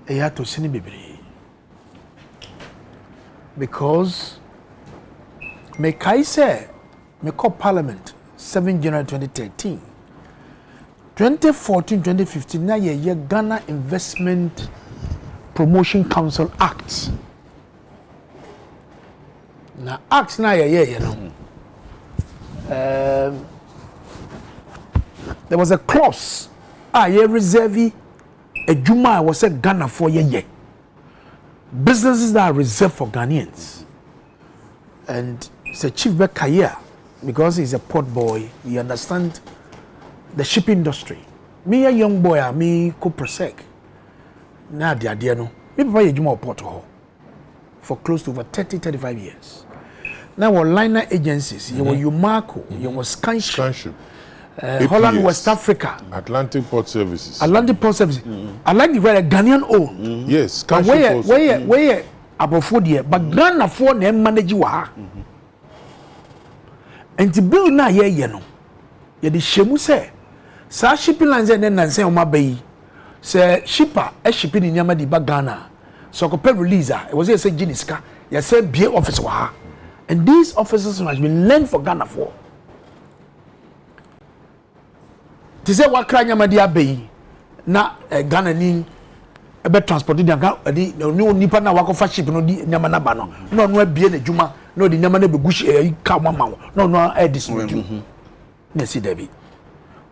to sini bibiri because me kaise me call parliament 7 January 2013 2014 2015 na ye Ghana Investment Promotion Council Act na act na ye no there was a clause ye reserve Ejuma was a Ghana for ye. Businesses that are reserved for Ghanaians. And it's a chief Bekaya because he's a port boy. He understands the shipping industry. Me a young boy, me ko prosec. Na dia no. Me papa Ejuma port ho for close to over 30-35 years. Now our liner agencies, you were Umarco, you were Scanship. Holland, West Africa, Atlantic Port Services. I like the very Ghanaian own. Yes, where about 4 years, but Ghana for them manage you are. And to build na ye no, ye the shemu say, sa shipping lines and then say on my bay, say shipper, a shipping in Yamadi Ghana, so compare releaser, it was a say Giniska, ye say be office wa, and these officers has been learned for Ghana for. Tise wakra nyamadi abeyi na Ghana ni ebe transport di anka di no nipa na wakofa ship no di nyama na ba no no abie na djuma no di nyama na begushi ka mama no edis no na si David.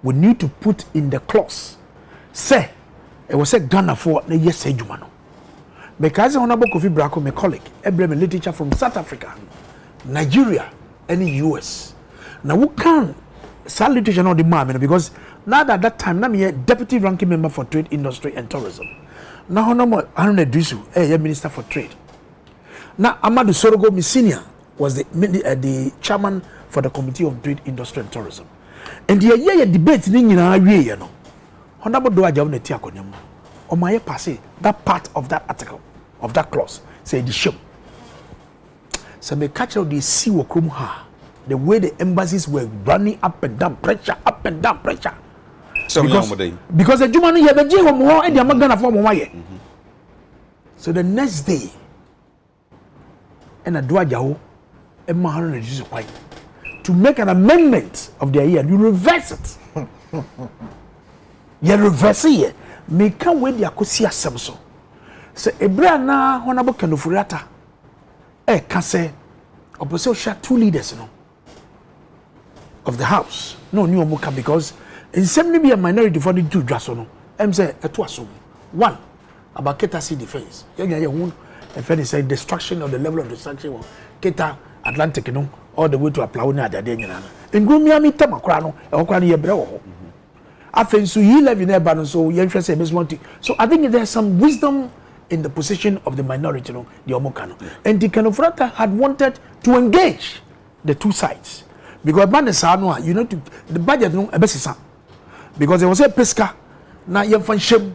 We need to put in the clause say it was a Ghana for na yes djuma no because honorable Kofi Brako, my colleague, Ebrahim literature from South Africa, Nigeria and US. Now who can sell literature on the man because now at that time, I'm a deputy ranking member for trade, industry, and tourism. Now, I'm a minister for trade. Now, Amadou Sorogo, my senior, was the chairman for the Committee of Trade, Industry, and Tourism. And the year debate in our year, no. Honorable Doaja on the Tiakonyam, on my passé, that part of that article, of that clause, say the show. So, me catch out the sea ha. The way the embassies were running up and down, pressure. Because the Jumani Yabaji and the Magana for Moye. So the next day, and a Dwajaho, and Mahan reduces white to make an amendment of their year. You reverse it. You reverse it. Make a way the Akosia Samso. So Ebrana, Honorable Kanufurata, Kase, opposition 2 leaders, of the house. No new Omuka because in some be a minority for the 2 Drasono. Say a 2 1 about Keta Sea defense. If any say destruction of the level of destruction of Keta Atlantic all the way to a Plauna Dadenana. In Gumiami Tamakrano, or Kwani Yabro. After so you live in Eban, so you say Miss Monty. So I think there's some wisdom in the position of the minority, the Omokano. And the Kanofrata had wanted to engage the 2 sides. Because you know the budget no ebesisa because there was a pesca na yem fan shem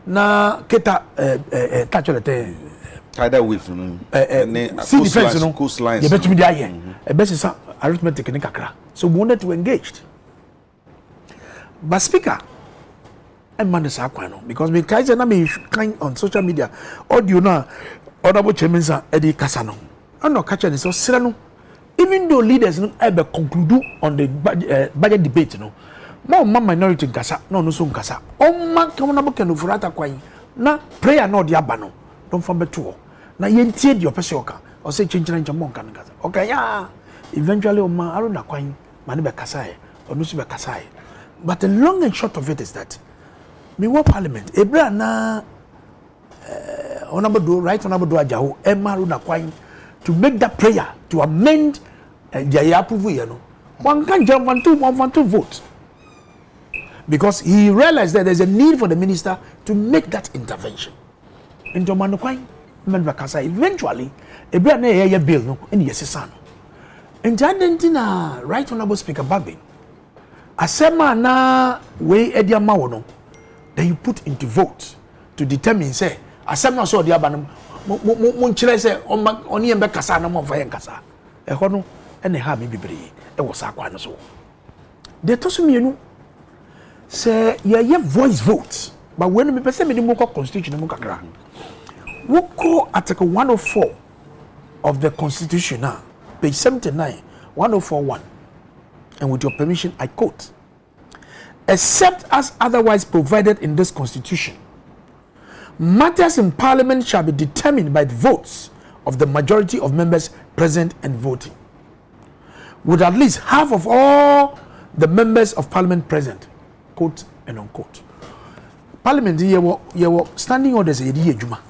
na keta catch the tidal wave sea defense no coastlines you better be there best arithmetic ni kakra so we wanted to engage but speaker and man is no because me kaise na me kind on social media audio na honorable chairman sa edi kasa no and no catch any so sira no even though leaders no ebe conclude on the budget debate no ma minority kasa no so kasa o ma honorable kenu furata kwan na prayer no de aba no don fa beto na yentie de opese oka o se chinchina nchamo nka kasa okay ya eventually o ma aro na kwan ma ne be kasa e onu so be kasa e but the long and short of it is that me wa parliament ebra na honorable ajaho emaru na kwan to make that prayer to amend the approval you know one can jump on to vote because he realized that there's a need for the minister to make that intervention into man kwan men bakasa eventually ebra na ye bill no ene yesesa no enti adentina right honorable speaker Bagbe asema na we ediama wo no then you put into vote to determine say asem na so de aba no mo nkyere say oni yembe kasa na mo fa yen kasa e ho no ene ha me bibre e wo sa kwa no so de to so mienu say ye voice vote but when me pese me di mo constitution mo kakra wo ko article 104 of the constitution now page 79 1041 and with your permission I quote except as otherwise provided in this constitution, matters in parliament shall be determined by the votes of the majority of members present and voting, with at least half of all the members of parliament present, quote and unquote. Parliament ye were standing orders a year juma.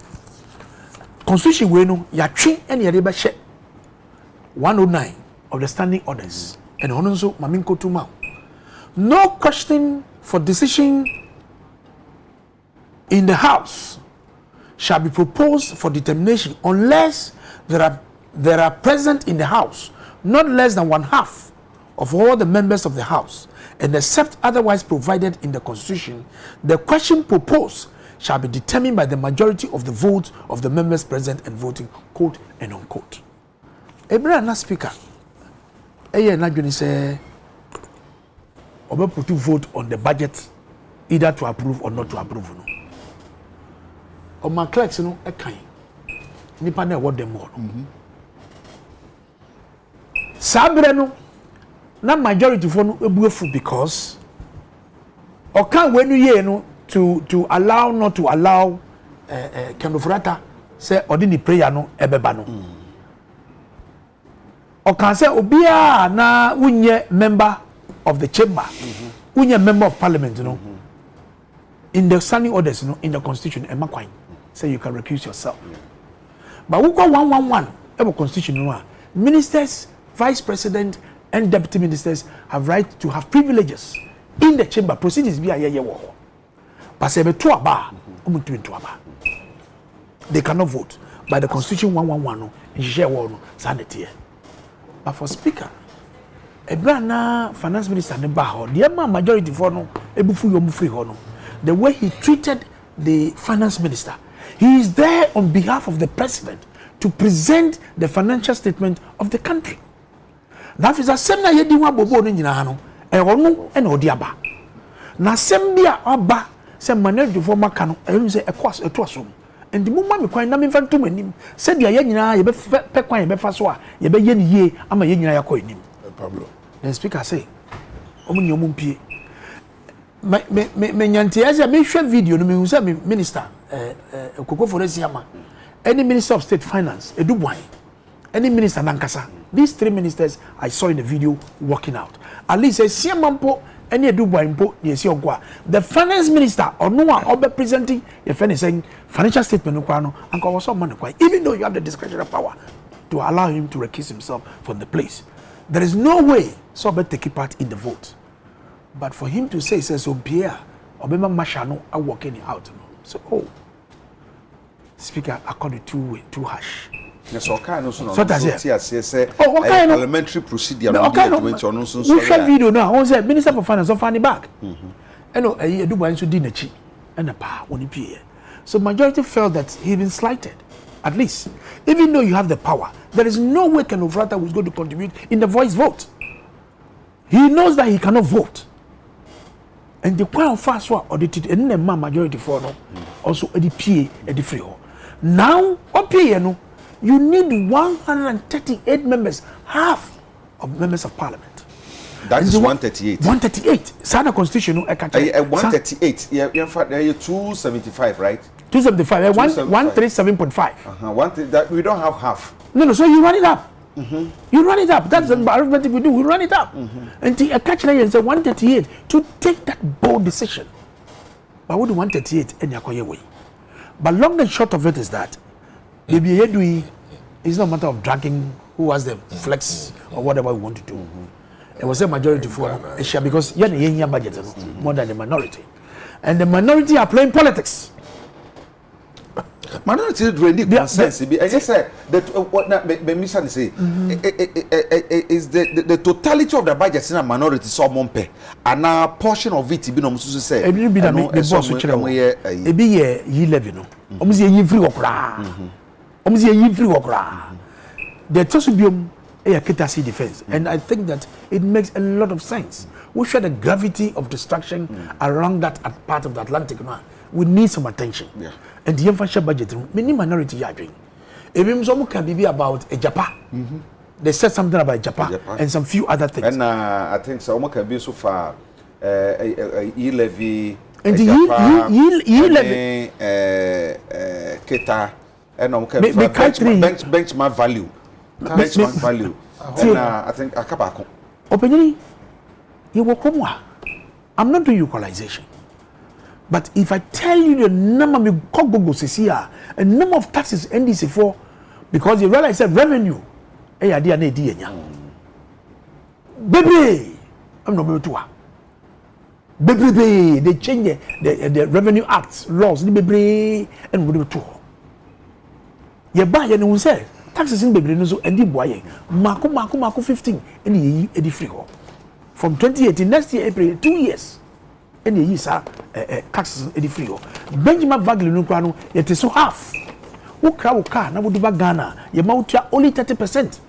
Constitution we no ya twi and ya reba she 109 of the standing orders and hononso maminko tuma. No question for decision in the House shall be proposed for determination unless there are present in the House not less than 1/2 of all the members of the House, and except otherwise provided in the Constitution, the question proposed shall be determined by the majority of the votes of the members present and voting, quote and unquote. Ebrana speaker, eye na dwene say obe put to vote on the budget either to approve or not to approve no. O ma clerks no e kan nipa na what them all. Sabre no na majority for no ebuefu because o kan we no ye no to allow not to allow Kenofrata say ordinary prayer no ebeba no. O kan say obia na unye member of the chamber, unye member of parliament, you know, in the standing orders, you know, in the constitution, Emma Quine, say you can recuse yourself. But we go 111, ever constitution, you know, ministers, vice president, and deputy ministers have right to have privileges in the chamber. Proceedings be a year war. But say to a bar, they cannot vote by the constitution 111, and share war no sanity. But for speaker, Ebrana finance minister ne ba ho the majority for no ebufu yo mufri ho no the way he treated the finance minister, he is there on behalf of the president to present the financial statement of the country. That is a same na yedi wa bobo no nyina no e ono e na odi aba na sem bia aba se manager for maka no e say eto asom and the moment me kwan na me fanto manim se dia ye nyina ye be pe kwan ye be fa so a ye be ye ni ye ama ye nyina yakọ enim. Pablo. The speaker say, "Omo nyomo mpie." Me nyanti ase me hwe video no me hu say minister Okoko Foresiama, any minister of state finance, Edubwan, any minister nankasa. These three ministers I saw in the video walking out. At least say Siamampo any Edubwan po ye si onkwa. The finance minister or no one obe presenting the saying financial statement no kwano anko was some money kwai, even though you have the discretionary power to allow him to recuse himself from the place. There is no way so be take part in the vote. But for him to say says so Pierre Obema Mashano are walking out. So speaker according to too harsh. Yes, okay, no so say parliamentary procedure no video now. I say Minister for Finance of Fanny back. You know, do one so di nachi. and a power on the So majority felt that he'd been slighted. At least, even though you have the power, there is no way Ken Ofori-Atta was going to contribute in the voice vote. He knows that he cannot vote. And the quite fast one audited and the majority for no also the PA at the free. Now, you need 138 members, half of members of parliament. That is 138. 138. Sana constitution, 138. Yeah, in fact, 275, right? 275. 137.5. That we don't have half. No, so you run it up. You run it up. That's the arithmetic we do. We run it up. And a catch and say 138 to take that bold decision. But what do 138 and your way? But long and short of it is that maybe it's not a matter of dragging who has the flex or whatever we want to do. It was a majority for Asia because you're the budget more than the minority. And the minority are playing politics. Minority really consensus. I just said that what Mr. say is the totality of the budget in a minority so monpe and a portion of it be no musu say e be na the boss e be ye levy no omuzi ye free okra omuzi ye free okra the tosubium e akitasi defense and I think that it makes a lot of sense. We share the gravity of destruction around that part of the Atlantic now. We need some attention. Yeah. And the infrastructure budget, many minority are doing. Even some can be about a Japan. They said something about Japan and some few other things. And I think some can be so far e-levy, and the e-levy, Keta, and benchmark value. Benchmark value. And I think a couple. Opinion, you will come. I'm not doing equalization. But if I tell you the number of a number of taxes NDC for, because you realize that revenue, baby, I'm not able to. Baby, they change the revenue acts laws, baby, and we do too. You buy and we say taxes in baby, so and the boy, Marco 15, and the free from 2018 next year April 2 years. And the years are taxes in the free. Benjamin Bagley no crano, yet is so half. Uka, now would do Ghana, you mount only 30%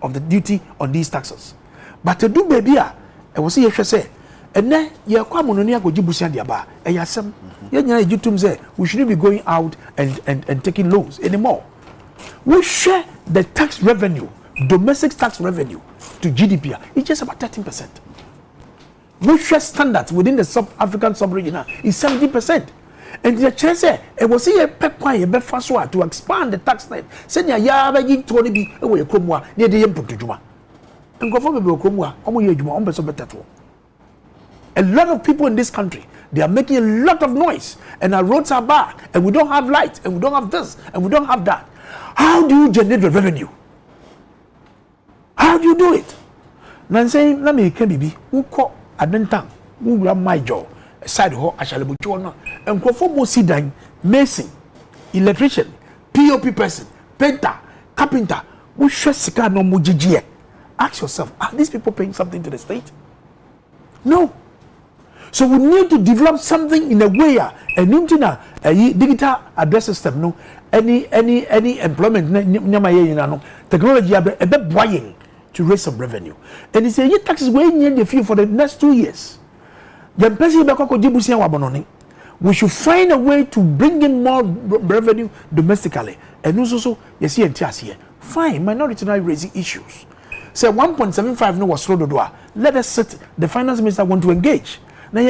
of the duty on these taxes. But to do baby, I was here to say, and then you are quite mononia go Jibusian Diaba, and yasam, you say we shouldn't be going out and taking loans anymore. We share the tax revenue, domestic tax revenue to GDP, it's just about 13%. Which standards within the African sub-region is 70%. And the chance it was here to expand the tax net. Send ya ya Tony be away Kromwa near the input to Juma. And go for Kromwa, a lot of people in this country, they are making a lot of noise, and our roads are bad, and we don't have light, and we don't have this, and we don't have that. How do you generate the revenue? How do you do it? Now I'm saying, let me be who call Adentan, who run my job, side ho, I shall be chona, and go for Mosidan, mason, electrician, POP person, painter, carpenter, who should sika no mujijie. Ask yourself, are these people paying something to the state? No. So we need to develop something in a way, a digital address system, no, any employment, technology, a bit buying to raise some revenue. And it's a taxes weighing in the fee for the next 2 years. We should find a way to bring in more revenue domestically. And also, you see, here. Fine, minority now raising issues. Say 1.75 no was through. Let us sit. The finance minister want to engage. But we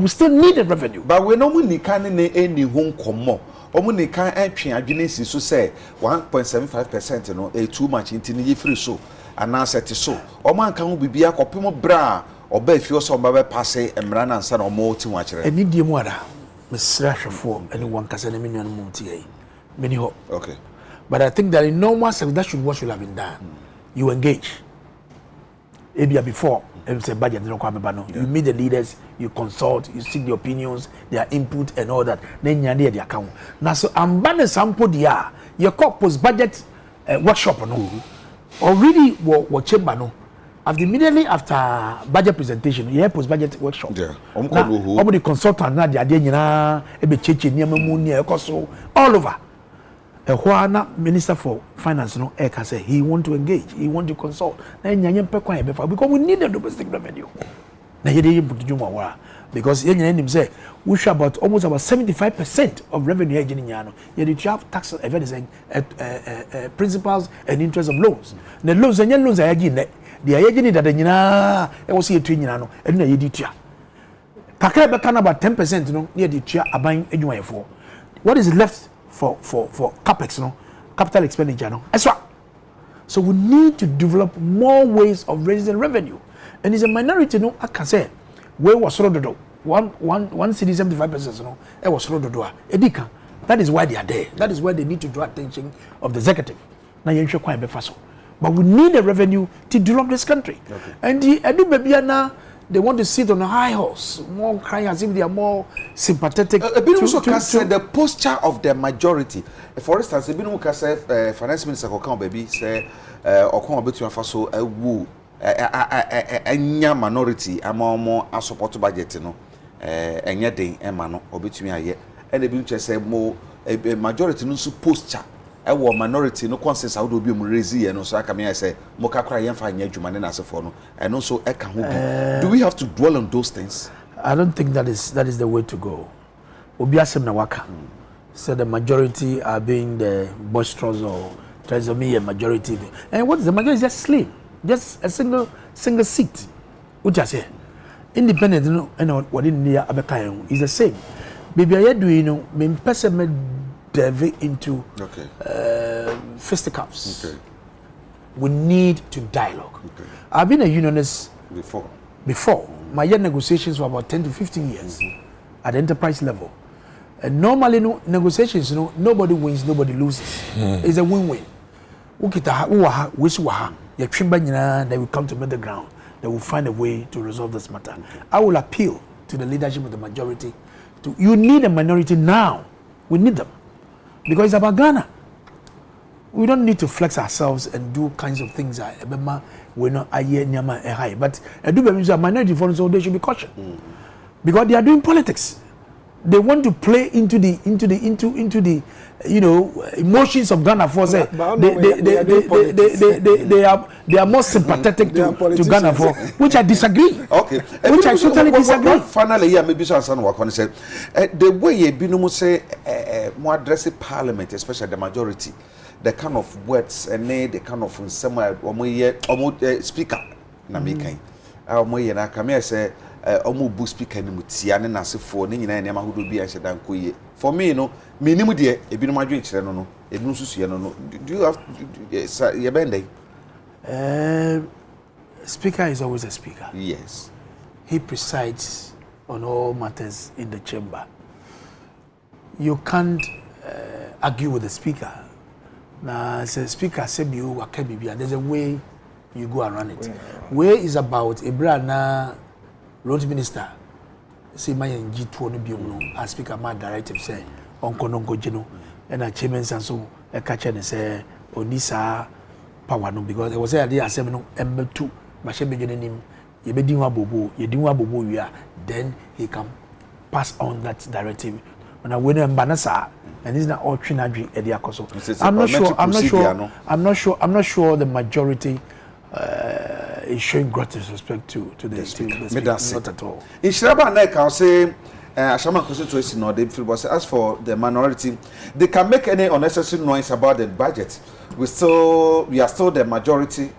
still need the revenue. But we normally can't any home come. Omuni can't entry against so say 1.75%, you know, too much in free so and now set so. Oman can be a copimo bra or be if you saw my passe and run and son or more too much. And need the mother, Miss Rasha for anyone can send a million monty. Many hope. Okay. But I think that in no one that should what should have been done. You engage. Maybe before. It's a budget, you meet the leaders, you consult, you seek the opinions, their input and all that. Then you need the account. Now, so I'm banning sample there. Your post budget workshop no. Already what chamber no. immediately after budget presentation, you have post-budget workshop. Yeah. Now, the consultant na the adenya ebe cheche niam mu ne ekoso all over. Ehwana Minister for Finance no eka say he want to engage, he want to consult. Na nyanye mpe kwan ebe fa because we need the domestic revenue. Na yede yimputu juma wa because yenye nim say we should about almost about 75% of revenue here in Yano. Yet you have tax principals and interest of loans. The loans and loans are again the ayagini that nyina e was here to nyina no e na yedi tua. Kakra be kan about 10% no near the tua aban adwuma for. What is left for capex no capital expenditure no? So we need to develop more ways of raising revenue. And it's a minority no I can say where was rododo one city 75% no it was rododo edika. That is why they are there. That is why they need to draw attention of the executive. Na yenhwe kwan be faso. But we need a revenue to develop this country. Okay. And the Edu Babiana, they want to sit on a high horse, more crying as if they are more sympathetic. The posture of the majority. For instance, Finance Minister Kokon Baby say, Okon Obetu Faso, woo, a minority, a more support budget, no, and yet they, Emano, Obetu me, and the Bincha say more a majority no posture. Our minority no consensus how do be raise and so I come here say moka cry and find adwuma na se for no and also e ka ho do we have to dwell on those things? I don't think that is the way to go. Obi asem na waka so the majority are being the boisterous or tries to be a majority, and what is the majority is just slim, just a single seat, which I say independent no and what in near abeka is the same. Baby I do you know me person delve into fisticuffs. Okay. We need to dialogue. Okay. I've been a unionist before. My year negotiations were about 10 to 15 years at the enterprise level. And normally, negotiations, nobody wins, nobody loses. It's a win-win. They will come to middle ground. They will find a way to resolve this matter. Okay. I will appeal to the leadership of the majority. You need a minority now. We need them. Because it's about Ghana. We don't need to flex ourselves and do kinds of things. We're not high. But a minority for so they should be cautioned. Because they are doing politics. They want to play into the emotions of Ghana for say they are more sympathetic to Ghana for, which I disagree. Okay. Which I totally disagree. Finally, here maybe someone work on say the way you be say more addressing parliament, especially the majority, the kind of words and the kind of somewhere speaker na making. Na come say omo speaker ni mutia ne nasefo ne nyina ne mahodo bi anhyedan koye. For me minimum de ebinom adwen kire no ebinom susuye no do you have ye bende? Speaker is always a speaker. Yes. He presides on all matters in the chamber. You can't argue with the speaker. Now, say speaker said you wakabi. There's a way you go around it. Way is about Ibrana road minister. See my G2 no bi no as speaker my directive say onko no gino and a chairman so a catcher and say onisa power no because it was there asem no M2 ma she be nim ye be dinwa bobo ye dinwa bobo wi a then he can pass on that directive when I win embanasa and this is not all trinadri e dey akoso. I'm not sure the majority is showing great disrespect to the speaker. Not at all. In Nsroma na can say Ashama constituency no they feel but as for the minority they can make any unnecessary noise about the budget. We are still the majority,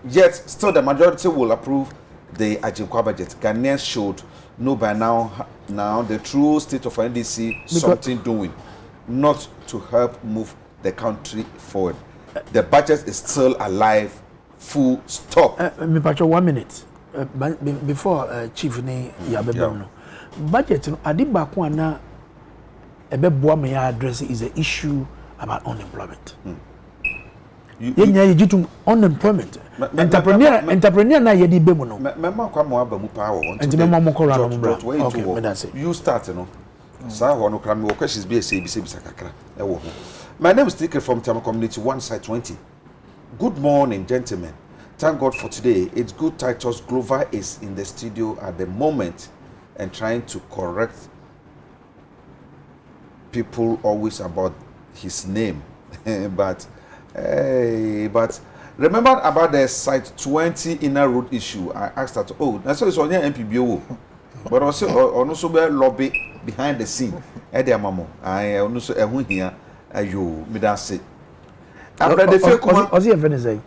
yet still the majority will approve the Ajinkwa budget. Ghanaians should know by now the true state of NDC something doing, not to help move the country forward. The budget is still alive, full stop. Me pacho 1 minute before chief ni yabebem no budget no adiba ko na ebeboa me address is the issue about unemployment. You unemployment. Entrepreneur na yedi bemu no. Mema kwa mo aba mu pa wo. Enti mema mo kora no mbra. Okay, you start no. Sa ho no kra me questions be say bisa kakra e wo ho. My name is Adekye from Tama Community 1 side 20. Good morning, gentlemen. thank God for today. It's good Titus Glover is in the studio at the moment and trying to correct people always about his name. but remember about the Site 20 Inner Road issue. I asked that, oh, that's why it's on your MPBO. But also be lobby behind the scene. I also here. Ayo, me that say. After the fake one, what's your friend say?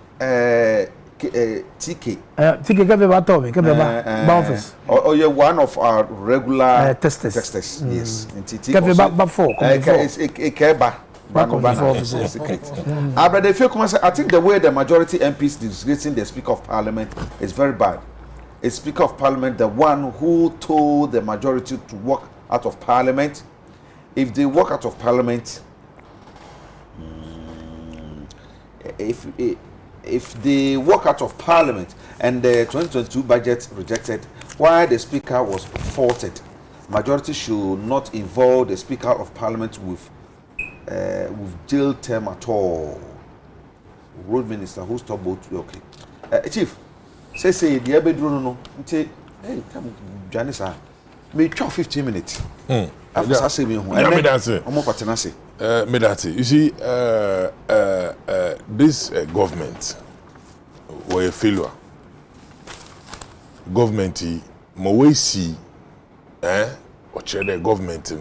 TK. TK can be about Tommy, can be about office. Oh, you're one of our regular testers. Yes. And TK. Can be about four. It's After the fake one, I think the way the majority MPs disgracing the Speaker of Parliament is very bad. A Speaker of Parliament, the one who told the majority to walk out of Parliament. If they walk out of Parliament, if they walk out of Parliament and the 2022 budget rejected, why the Speaker was faulted, majority should not involve the Speaker of Parliament with jail term at all. Road Minister who stopped both. Okay, Chief. Say the bedroom no. Hey, come Janisa. Me 15 minutes. After I say me home. Yeah, me that's it. Omo patena say. Me that's it. You see, this government were a failure. Government, mo we see, or the government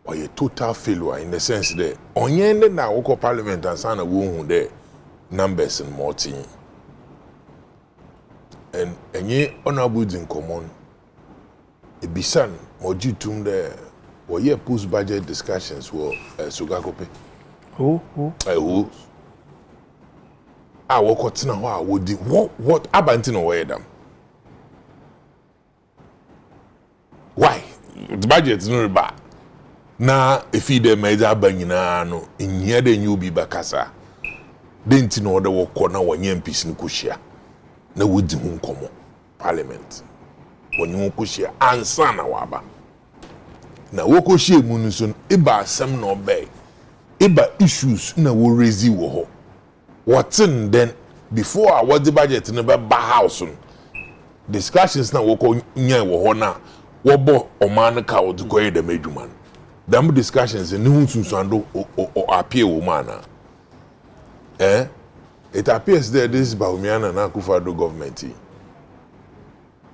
were a total failure in the sense that onye na woko parliament and sana wo hu there numbers and more thing. And any honorable in common, a bisan mojitum there, or ye post budget discussions were Sugakope. Who? Who? I walk out now. What abantin away them? Why? The budget is not bad. Now, if you the major bangina no, in here then you be bakasa. Didn't know the work corner when you MPs in Kushia. Na wodi hu nkomo parliament woni hu kohia ansa na waba na wokohia mu nso iba asem na obey iba issues na wo raise wo ho whatin then before our the budget no be ba house discussions na woko nya wo ho na wo bo oman ka wo dukoye da medwuma them discussions ni hu sunsuando o appear wo mana it appears that this Baumiana and Akufo-Addo government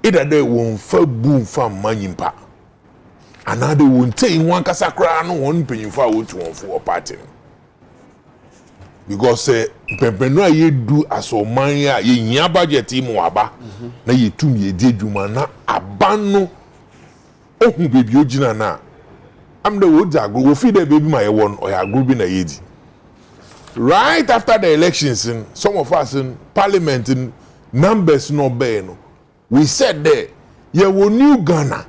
either they won't fall boom from Manyimpa, and now they won't take one Kasakra no one paying for a party. Because Pempeno ye do as o mania ye nya budget aba na ye tum ye de dwuma na abano ohun baby ogina na am the wood agro wo feed the baby my one or ya group na yedi. Right after the elections, some of us in parliament in numbers no beno, we said there, you will new Ghana.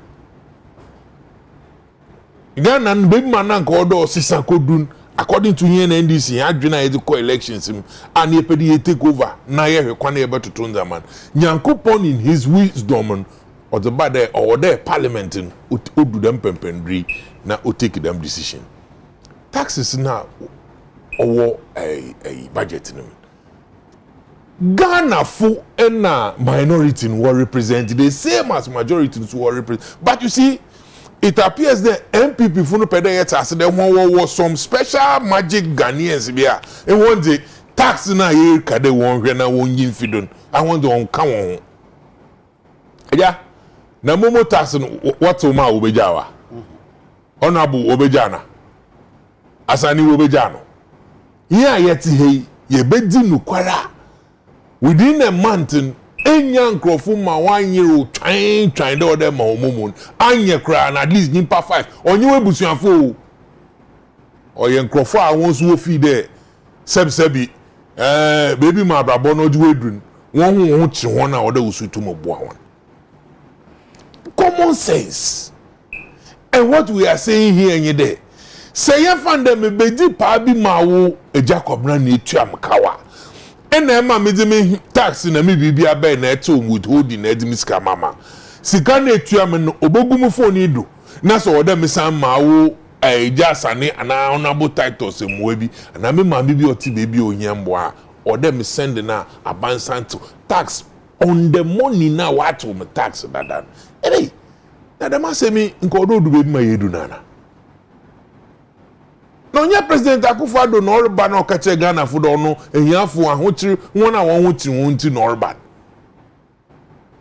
Ghana and baby man called Sisa Kodun, according to NDC, Adrina Ediko elections, and ye take over. Now you can able to turn the man. Nyankopon in his wisdom or the bad or their parliament in do them pempendry, now take them decision. Taxes now. Or a budget. Ghana full and minority were represented the same as majority were represented. But you see, it appears that MPP for no pedayet there was some special magic Ghanaians here. And one day, tax na here kade one when I won't yin fidon. I want to come on. Yeah, na momo tax what's Oma Obejawa? Honorable Obejana. Asani Obejano. Yeah, yet ye bedi nukwara within a month enya nkrofo ma 1 year old trying the other ma omomon anya kra na at least nimpa 5 onye we busuafo o ye nkrofo a won so fi there sebi baby ma brabo no diwe dun won hu chi won na oda usutu mo bo awon. Common sense. And what we are saying here and there, say you find them a bedi pa bi ma wo Jacob na etua mkawa. Ena ma me tax na me bibia be na eto withholding na edimi sika mama. Sika na etua me no obogumu phone do. Na so oda me san ma wo eja sane ana honorable titles emuwe bi na me ma bibi oti baby ohia mboa or them sending a abansanto tax on the money now what to me tax that. Hey, na dem say me nkodo do be ma yedu nana. Na onye president Akufo-Addo no orba na okache Ghana fu do no ehiafo ahochiri won a won hochiri won ti no orba.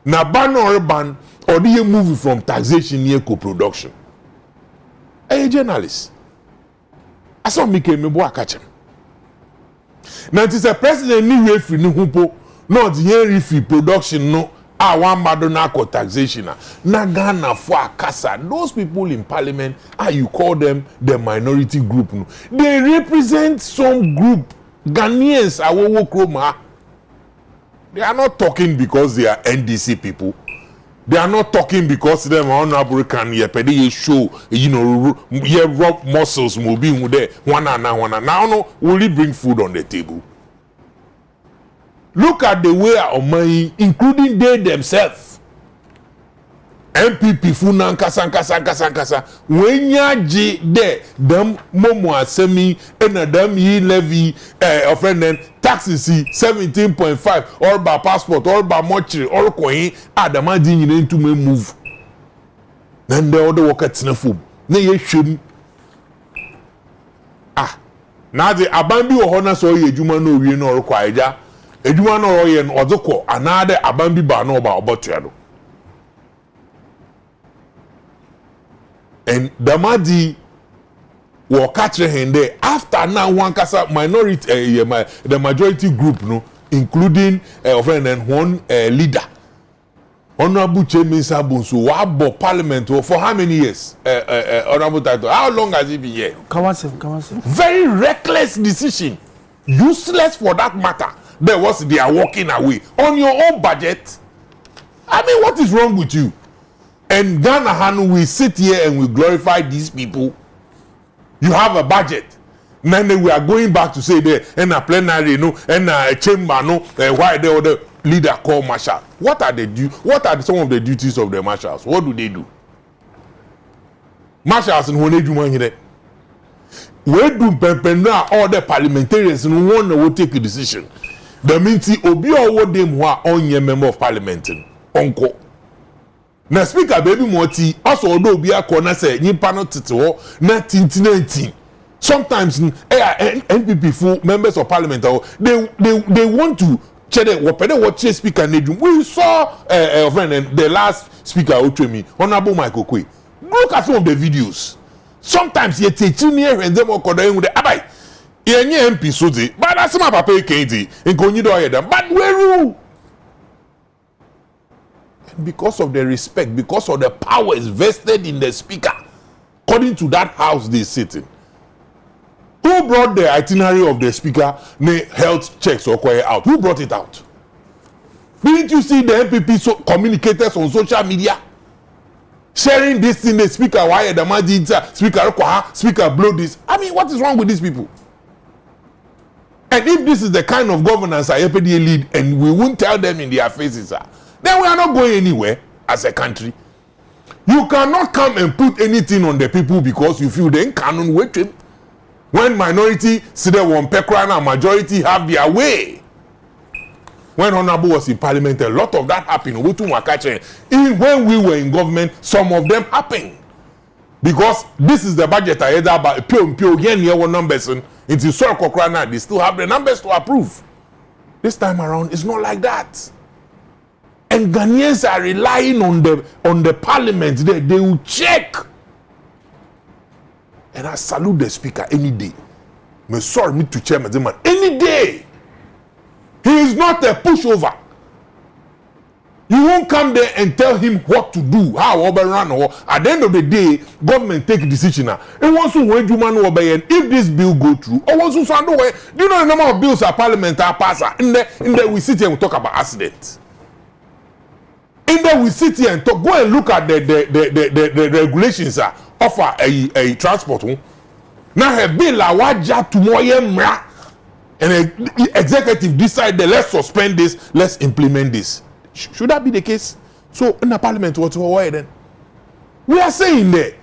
Na ban orban or the move from taxation near co-production. A journalist. I saw me came me catch him. Now it is a president ni referee ni hupo not here free production no one madonna co taxation na Ghana for akasa. Those people in parliament you call them the minority group no. They represent some group Ghanaians awowo kroma. They are not talking because they are NDC people. They are not talking because them honorable can ye show, ye rock muscles moving there one and now no will bring food on the table. Look at the way of money, including they themselves. MPP funan kasa when ya ji there them momo asemi and them ye levy offend taxes 17.5 all by passport all by mortuary all coin adama din into me move then the other work at snafum na ye shim now the abambi o hona so ye adwuma no wie no orkwa eja adwuma no ye no odokọ anade abambi ba no ba obotuado. And Damadi will catch him there after now one kasa minority the majority group no including and one leader Honorable Chairman Sabunsu wabo parliament for how many years Honorable Title how long has he been here? Kawase. Very reckless decision, useless for that matter. There was they are walking away on your own budget. I mean, what is wrong with you? And Ghana Hanu, we sit here and we glorify these people. You have a budget. Then we are going back to say there and a plenary, and a chamber, why the other leader called marshal. What are some of the duties of the marshals? What do they do? Marshals and when they do money there. We do now all the parliamentarians and one will take a decision. The means obi or them who are on your member of parliament. Uncle. Na speaker baby moti also odo bi akona say nyimpa no tete ho na 1919 sometimes NPP full members of parliament they want to check what speaker nedum. We saw the last speaker Otwemi Honorable Michael Kwe. Look at some of the videos. Sometimes you take near and them okodo with the abai yenye MP so dey but that's my papa ekenti nkonyi do yedam but we rule. Because of the respect, because of the powers vested in the speaker, according to that house they sit in. Who brought the itinerary of the speaker, health checks or out? Who brought it out? Didn't you see the MPP communicators on social media sharing this in the speaker? Why the magic speaker blow this? I mean, what is wrong with these people? And if this is the kind of governance IPDA lead, and we won't tell them in their faces, then we are not going anywhere as a country. You cannot come and put anything on the people because you feel they can't wait him. When minority see the one pekrana and majority have their way. When Honorable was in parliament, a lot of that happened. Even when we were in government, some of them happened. Because this is the budget I had about pure numbers into Sir Kokrana, they still have the numbers to approve. This time around, it's not like that. And Ghanaians are relying on the parliament. They will check. And I salute the speaker any day. Me sorry me to chairman any day. He is not a pushover. You won't come there and tell him what to do, how to run. Or at the end of the day, government take a decision. And once you wait, if this bill go through, or once you do you know the number of bills our parliament are passed? In there we sit here and we talk about accidents. In there we sit here and talk. Go and look at the regulations offer a transport. Now a bill waja tomorrow and the executive decide that let's suspend this, let's implement this. Should that be the case? So in the parliament, what's why then? We are saying that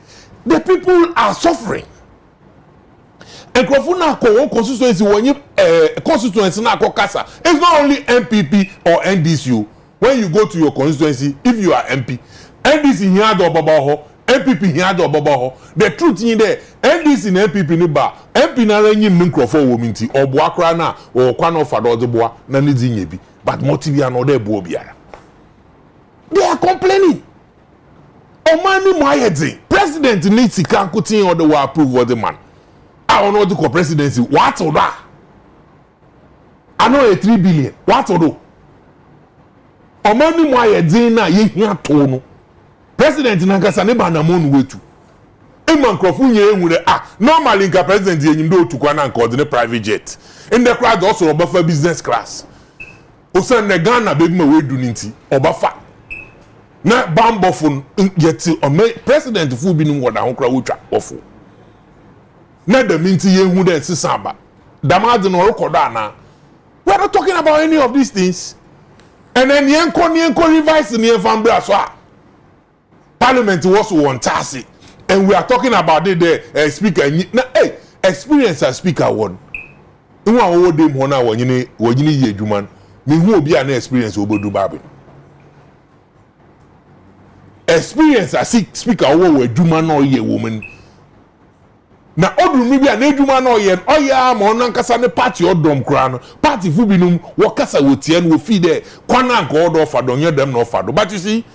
the people are suffering. Nkrofo na ko constituency wonyi constituency na ko kasa. It's not only MPP or NDCU. When you go to your constituency, if you are MP, NDC here do baba ho, MPP here do baba ho. The truth in there, NDC and MPP ni ba, MP na renyi nkrofo wo minti, obo akra na o kwa no fado odeboa na ni dinye bi. But motive ya no dey bo biara. They are complaining. Omani Moyedzi, president needs to can continue or the will approve of the man. I don't know the presidency. What or that? I know a 3 billion. What or do? Omani Moyedzi na ye here tono. President Nankasa neba na monu wetu. Eman krofunye enwure normally nka president ye nyimdo otukwa na nka ordinary private jet. In the crowd also obafa business class. Osan ne Ghana baby ma we do ninti obafa. Na bambofun yeti president fu bi num woda honkra wotwa ofo. Na the minti ye hu den sisaba. Damade no rekoda na. We are not talking about any of these things. And then yenko revise ni enfambra so a. Parliament was one task. And we are talking about the speaker. Na experience as speaker one. Nwa wo dem ho na wonyine ye adwuma. Me hu obi a na experience obodu babin. Experience as speaker wo adwuma na oye woman. Na odru mi bia na adwuma na oye oya ma ono nkasa ne party odom kra no party fu binum wo kasa wotie no fi there kwana nka odo fado nye dem no fado but you see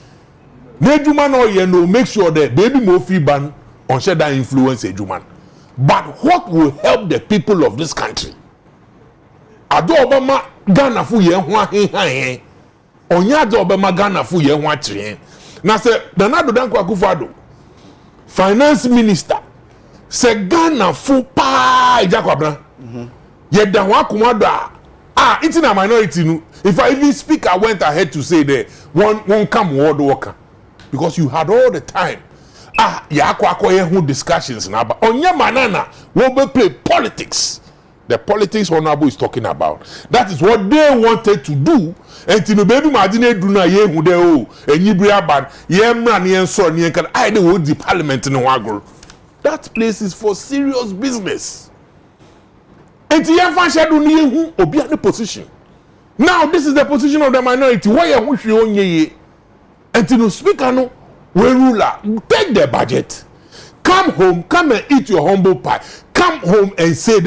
na adwuma na oye no make sure that baby mo fi ban on share that influence adwuma but what will help the people of this country ado obama Ghana fu ye ho ahehan onya ado obama Ghana fu ye ho akire na se Danado Danko Akufo-Addo finance minister se Ghana fu pa Ijakwabna ye da ho akomado it's in a minority no if I even speaker went ahead to say that one come word worker because you had all the time ya akoye hu discussions na ba onye manana wo be play politics. The politics Honorable is talking about. That is what they wanted to do. And to baby Madine do na ye hu de o enibria ban ye mra ne enso ne kan I dey hold the parliament in Wagoro. That place is for serious business. And ye fan shadow ne hu obi an position. Now this is the position of the minority. Why ye hu hwe onye ye. And to speaker no we ruler take the budget. Come home, come and eat your humble pie. Come home and say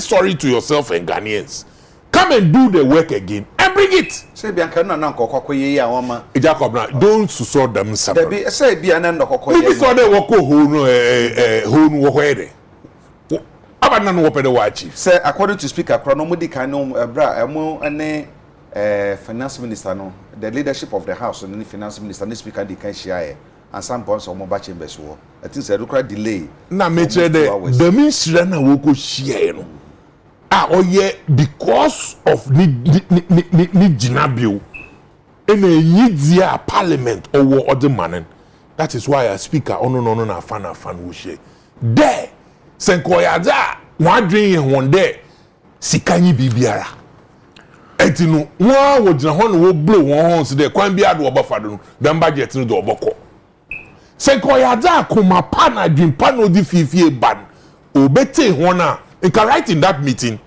sorry to yourself and Ghanaians. Come and do the work again and bring it. Say Bianca na kokoko ye ya wama. Jacob, don't susur them separate. Debi say Bianca na kokoko ye. Maybe so they wako honu wohede. Abana no wopede wachi. Say according to speaker Krono Mudi kanu bra emo ane finance minister no the leadership of the house and the finance minister the speaker di kan share and some points on mobile chambers wo. I think say require delay. Na me chere the minister na woko share no. Oye because of ni jinabio ene yidia parliament or other man. That is why a speaker no na fan wo share. There senkoyaza wadwen one there sikanyi bibiara. Etinu wa wo jina ho no wo blow won ho so there kwan bia do obafado no dan budget no do oboko. Senkoyaza kuma pana dwin pano di fifie ban obete ho na nka right in that meeting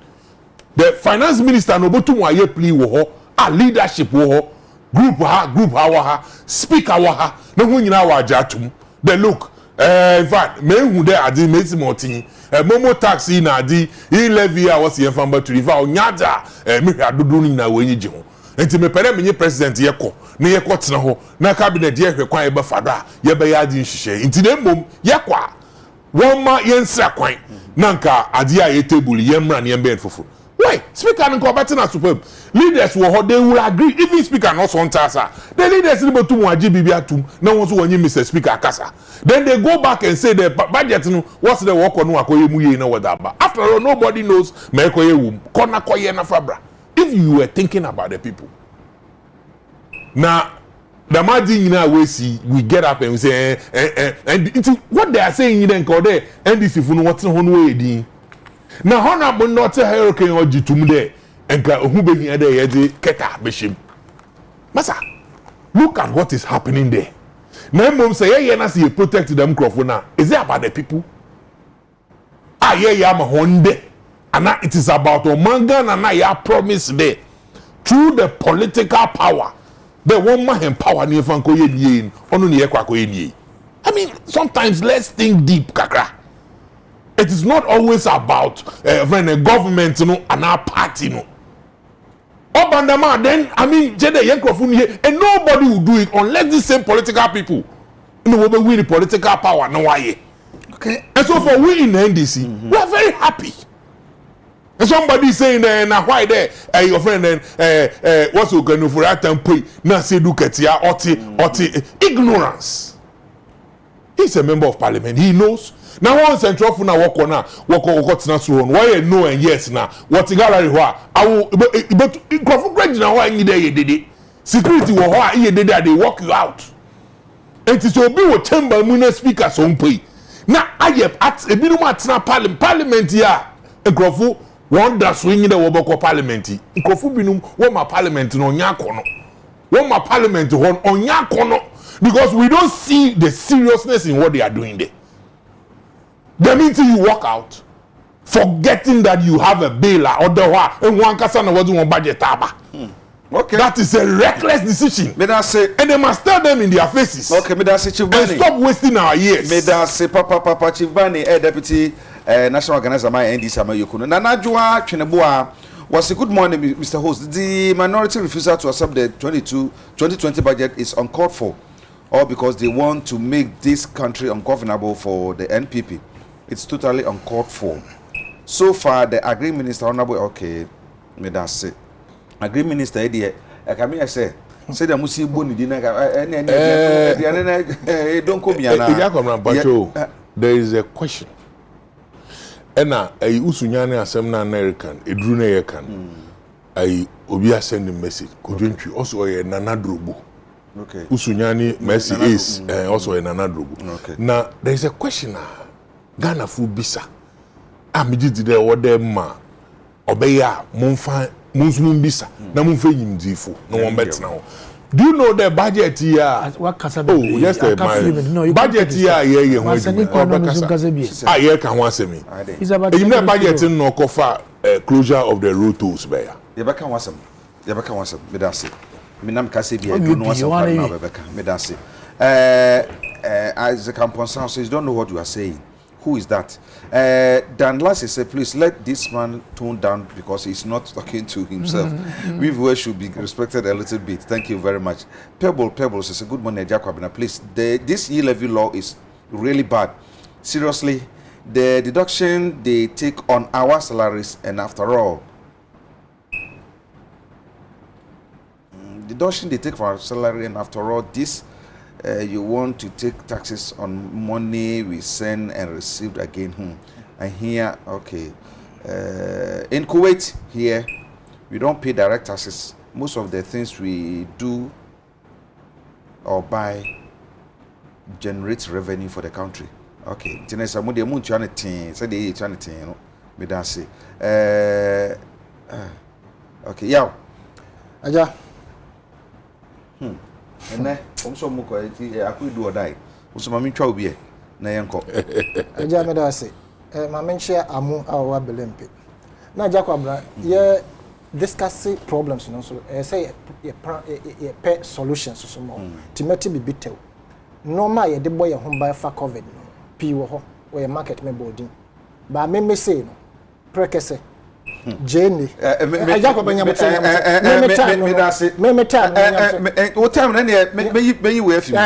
the finance minister no botu wa ye plea wo ho leadership wo ho group ha speaker wo ha na ho nyina wa ajatum the look in fact me hu there adi me motin momo taxi na adi e levy a was ye famba to river onyaja me hwa dodo ni na wenyi je ho enti me pere menye president ye ko na ye ko tena ho na cabinet ye hwe kwan ye ba fado a ye ba ya adi nhihye enti na mom ye kwa won ma ye nsra kwan nanka adi a ye table ye mra na ye bed fufu. Why? Speaker and combatant superb. Leaders they will agree. Even speaker not on tasa. The leaders in to Bibia no one when you Mr. Speaker Kasa. Then they go back and say the budget what's the work on Wakoye no whatever. After all, nobody knows Mekoye womb. Kona koye na fabra. If you were thinking about the people. Now the margin we get up and we say and what they are saying in the NDC for what's on way. Na honorable not a hurricane or jitumde and who begin there the keta bishim. Masa, look at what is happening there. Now mom say yeah na see protect them crop now. Is it about the people? ye ya ma honde and it is about omanga na ya promise there through the political power the one man power ni fan ko ye die onu ne ye kwa ko ye nie. I mean, sometimes let's think deep, kakra. It is not always about when a government, and our party, Obandama, then, I mean, and nobody will do it unless the same political people, will win the political power, no way. Okay. And so for we in the NDC, we are very happy. And somebody saying, now why there, your friend, what's going to for that time, na say do ketia, oti, ignorance. He's a member of parliament. He knows. Now one central for now work on na so on. Why no and yes now. What gallery I will but great now why need there security wo ho a they walk you out. It is obi wo chamber mu speaker so pay. Na aye at e bi no atena parliament ya nkrofo one da swing the wo boko parliament. Nkrofo binum wo ma parliament no nya kono. Wo ma parliament ho onya kono. Because we don't see the seriousness in what they are doing there. The minute you walk out, forgetting that you have a bailer or the and one person was on budget taba. Okay. That is a reckless decision. May I say, and they must tell them in their faces. Okay, may I say, Chief And Bani. stop wasting our years. May I say, Papa Chief Bani, Deputy National Organizer, my ND Sama Yokuno. Nanajua Chenebua was a good morning, Mr. Host. The minority refusal to accept the 2020 budget is uncalled for. Or because they want to make this country ungovernable for the NPP. It's totally uncalled for. So far, the Agri Minister, Honorable, okay, may that say. Agri Minister, I say the Musi Boni Dina, don't come here. There is a question. Ena, Usunyane Assembly American, Drune Yekan, Obia sending message, Kujunchi, also a Nanadrubu. Okay. Usunyani Mercy is also in another group. Okay. Now there is a question. Ghana food bisa. Amiji de wode ma obeya monfa munsum bisa. Na monfa yimdifo. No one bet now. Do you know the budget here? Oh, yes, my budget here. Yeah. Can one say me. You budget no cover closure of the road tolls bear. Yebaka wasam. Bedasi. Minam kasi bi do no wasam na bebeka. Bedasi. As a campus says, you don't know what you are saying. Who is that? Dan Lassie said, please let this man tone down because he's not talking to himself. We viewers should be respected a little bit. Thank you very much. Pebbles says, good morning, Jacobina. Please, this e-levy law is really bad. Seriously, the deduction they take on our salaries, and after all, deduction they take for our salary, and after all, this you want to take taxes on money we send and received again. And here, okay, in Kuwait here, we don't pay direct taxes. Most of the things we do or buy generates revenue for the country. Okay, tinesa mo de mo ntua ten, say dey ntua ten no, me dan say. Okay, yaw. Aja. Ene, omso mo ko eti akudu odai. Omso ma mi twa obi e na yenko. Aja me da say. Ma menche amu awa belempe. Na Jacob bra ye discuss problems no so say ye pay solutions so more. Timeti bi bitew. Normal ye de boy ye ho by fa covid no. Pi wo ho we market me boarding. Ba me say no. Prekese. Jenny. Jacob anya mutenya. Me time. What time na me you we film.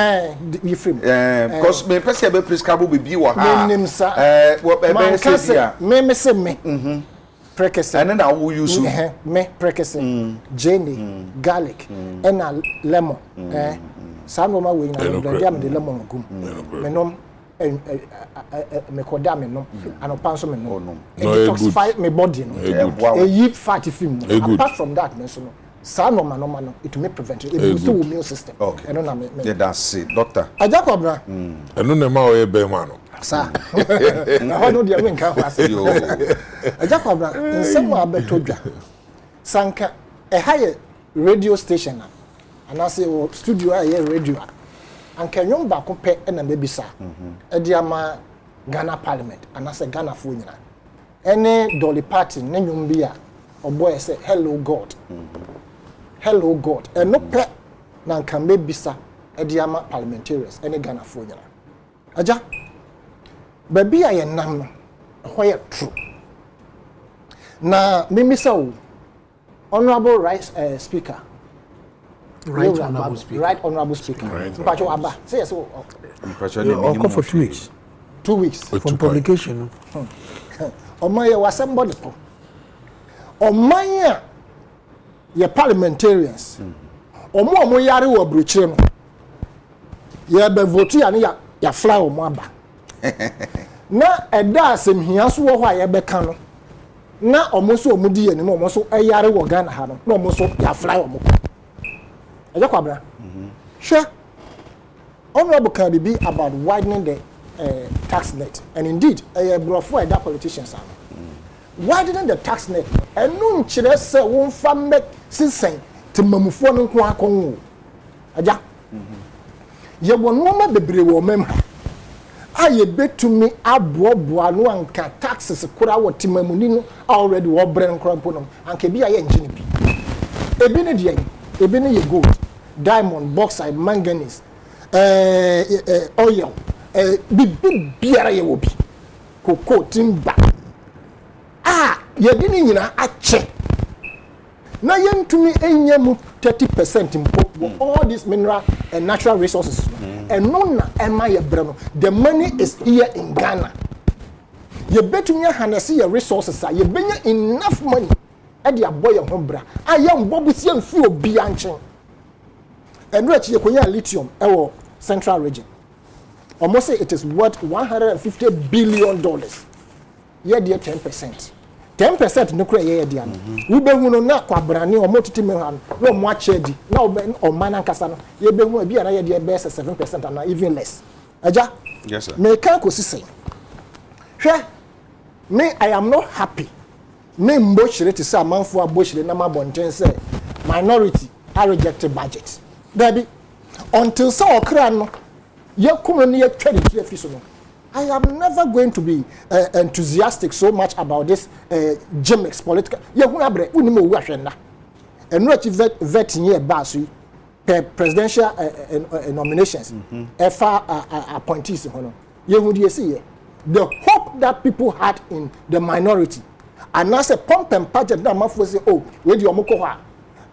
You film. Because me person be prescribe be wa ha. Me nim sa. What be say bia. Me say me. Prekese. And na wo use me prekese. Jenny, garlic, and lemon. Some of my way na blend the lemon gum. Me nom me koda me no and opanso me no detoxify me body no e yi fatty film apart from that me so no sa no it may prevent it boost the immune system okay no na me yeah that's it doctor Adekye bra eno na ma o ye be ma no sa na ho no dia me nka ho ase yo Adekye bra nsem abetodwa sanka high radio station and I say studio radio and Kenyom Bako pe and a baby sa. Ediama Ghana Parliament and I say Ghana Funyana. any Dolly Parton ne nyum bia oboy say hello God. Hello God. And no pet na kan be bisa e de ama parliamentarians any Ghana fo nyina. Aja baby aye nam no hoye true. Na mimisa wo honorable speaker. Right honorable speaker. Right honorable speaker. Mpacho aba. Say yes o. Mpacho ne minimum for 2 weeks. 2 weeks From publication. Omaye was somebody po. Omanya ye parliamentarians. Omo yare wo bruchire no. Ye be vote ya ne ya fly omo aba. Na eda asem hia so wo hwa ye be ka no. Na omo so omo di ye ni omo so yare wo Ghana ha no. Na omo so ya fly omo. Eja kwabra. Sure. Honorable can be about widening the tax net, and indeed, before that politicians are widening the tax net. And no chile say won't farm since to mamufon kwakon. Aja, ye won no bebre wo mem. Aye bet to me aboa no anka taxes kura wo timamuni no already wo bren krampo no anka bi aye engine bi. Ebi ne de ebi ne ye gold, diamond, bauxite, manganese, oil. Biara ye will be cocoa timber. Ye didn't nyina ache. Na yen to me enyemu 30% impo all these mineral and natural resources. And no na ema ye brano. The money is here in Ghana. Ye betu me hanesi your resources ye benya enough money. E dia boy your hombra. Ayam bobu si amfi obi anchen. And rich ye konya lithium ewo central region. Almost say it is worth $150 billion. Yeah, dear 10%. 10% no cray yeah, dear. We be who na kwabrani or motiti me han. No more chedi. Now be or man kasano. Ye be who be another dear best 7% and even less. Aja? Yes, sir. Me can go say. Sure. Me I am not happy. Me mbochire to say amanfo abochire na mabonten say minority are rejected budget. Debbie until so okra no I am never going to be enthusiastic so much about this gimmicks political. And what you vet in here basu presidential nominations appointees the hope that people had in the minority and as a pump and pageant that man say oh where do you moko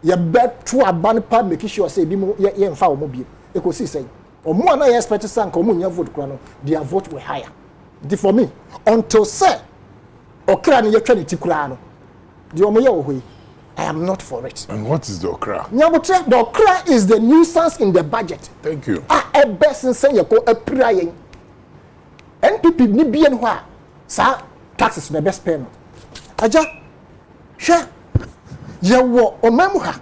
you bet to a ban pa make sure say bi ye mfa omo bi e ko si say omo na expect say nka omo nya vote kra no their vote were higher for me until say okra ne yetwa ne tikura no the omo ye wo hoyi I am not for it. And what is the okra? The okra is the nuisance in the budget. Thank you. A best say you go apra yen NPP ni bien ho a sa taxes the best pay no aja hwe ye wo omam ha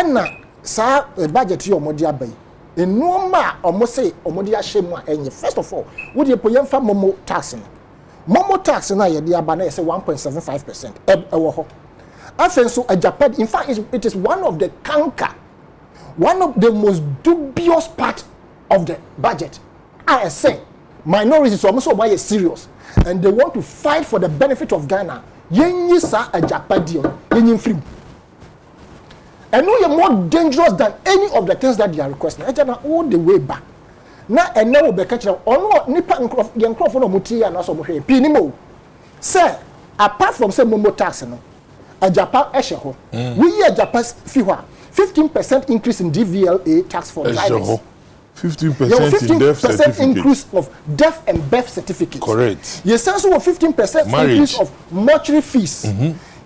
na sa budget yo omodi abai enuma omose omodi ahye mu a enye first of all wo de poyemfa momo tax na ye de aba na ye say 1.75% ewo ho afen so Japan in fact it is one of the one of the most dubious part of the budget. I say minorities almost why serious and they want to fight for the benefit of Ghana. Yenyi sa Japan deal yenyi free. And no, you're more dangerous than any of the things that they are requesting. All the way back. Now, and now we catch up. Oh no, nipa young crop for no muti and also muhe. Pinimo. Sir, apart from say momo tax, no, a Japan esheho. We hear Japan's fiwa 15% increase in DVLA tax for drivers. 15% in death certificate. Increase of death and birth certificates. Correct. Yes, also 15% increase of mortuary fees.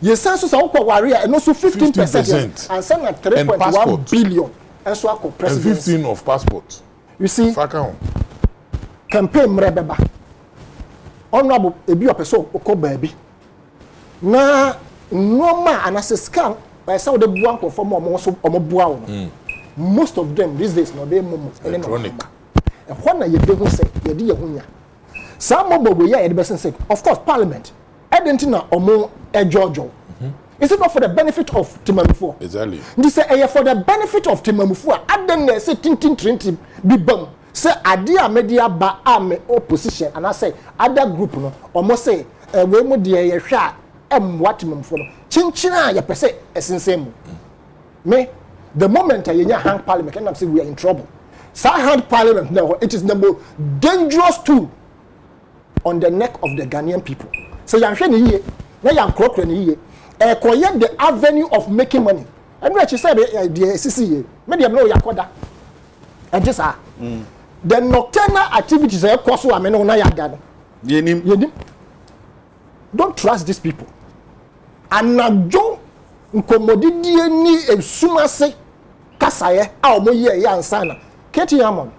Yes, also so warrior and also 15% and some at 3.1 billion. And so and 15 of passports. You see, campaign mrebeba. Honorable ebi opeso oko baby. Na normal and as a scam by some of the buanko for more so omobuao. Most of them these days no they electronic. And when you be who say you di hunya. Some mobile we hear the person say of course parliament. Edentina omo ejojo. Is it not for the benefit of Timamufo? Exactly. This say for the benefit of Timamufo. Aden say tintin trinity be bam. Say adia media ba ame opposition and I say other group no almost say we mu de ye hwa watimumfo no chinchina ya pese esensem me the moment yenya hang parliament and say we are in trouble. So hand parliament now, it is the most dangerous tool on the neck of the Ghanaian people. So you are ni na you crockery ni koye the avenue of making money. And what you said the CC me dem no yakoda. And just the nocturnal activities e koso ameno na yada no. Yenim. Don't trust these people. Anajo nkomodidie ni esumase kasaye a omoye ya ansana. Katie Hammond,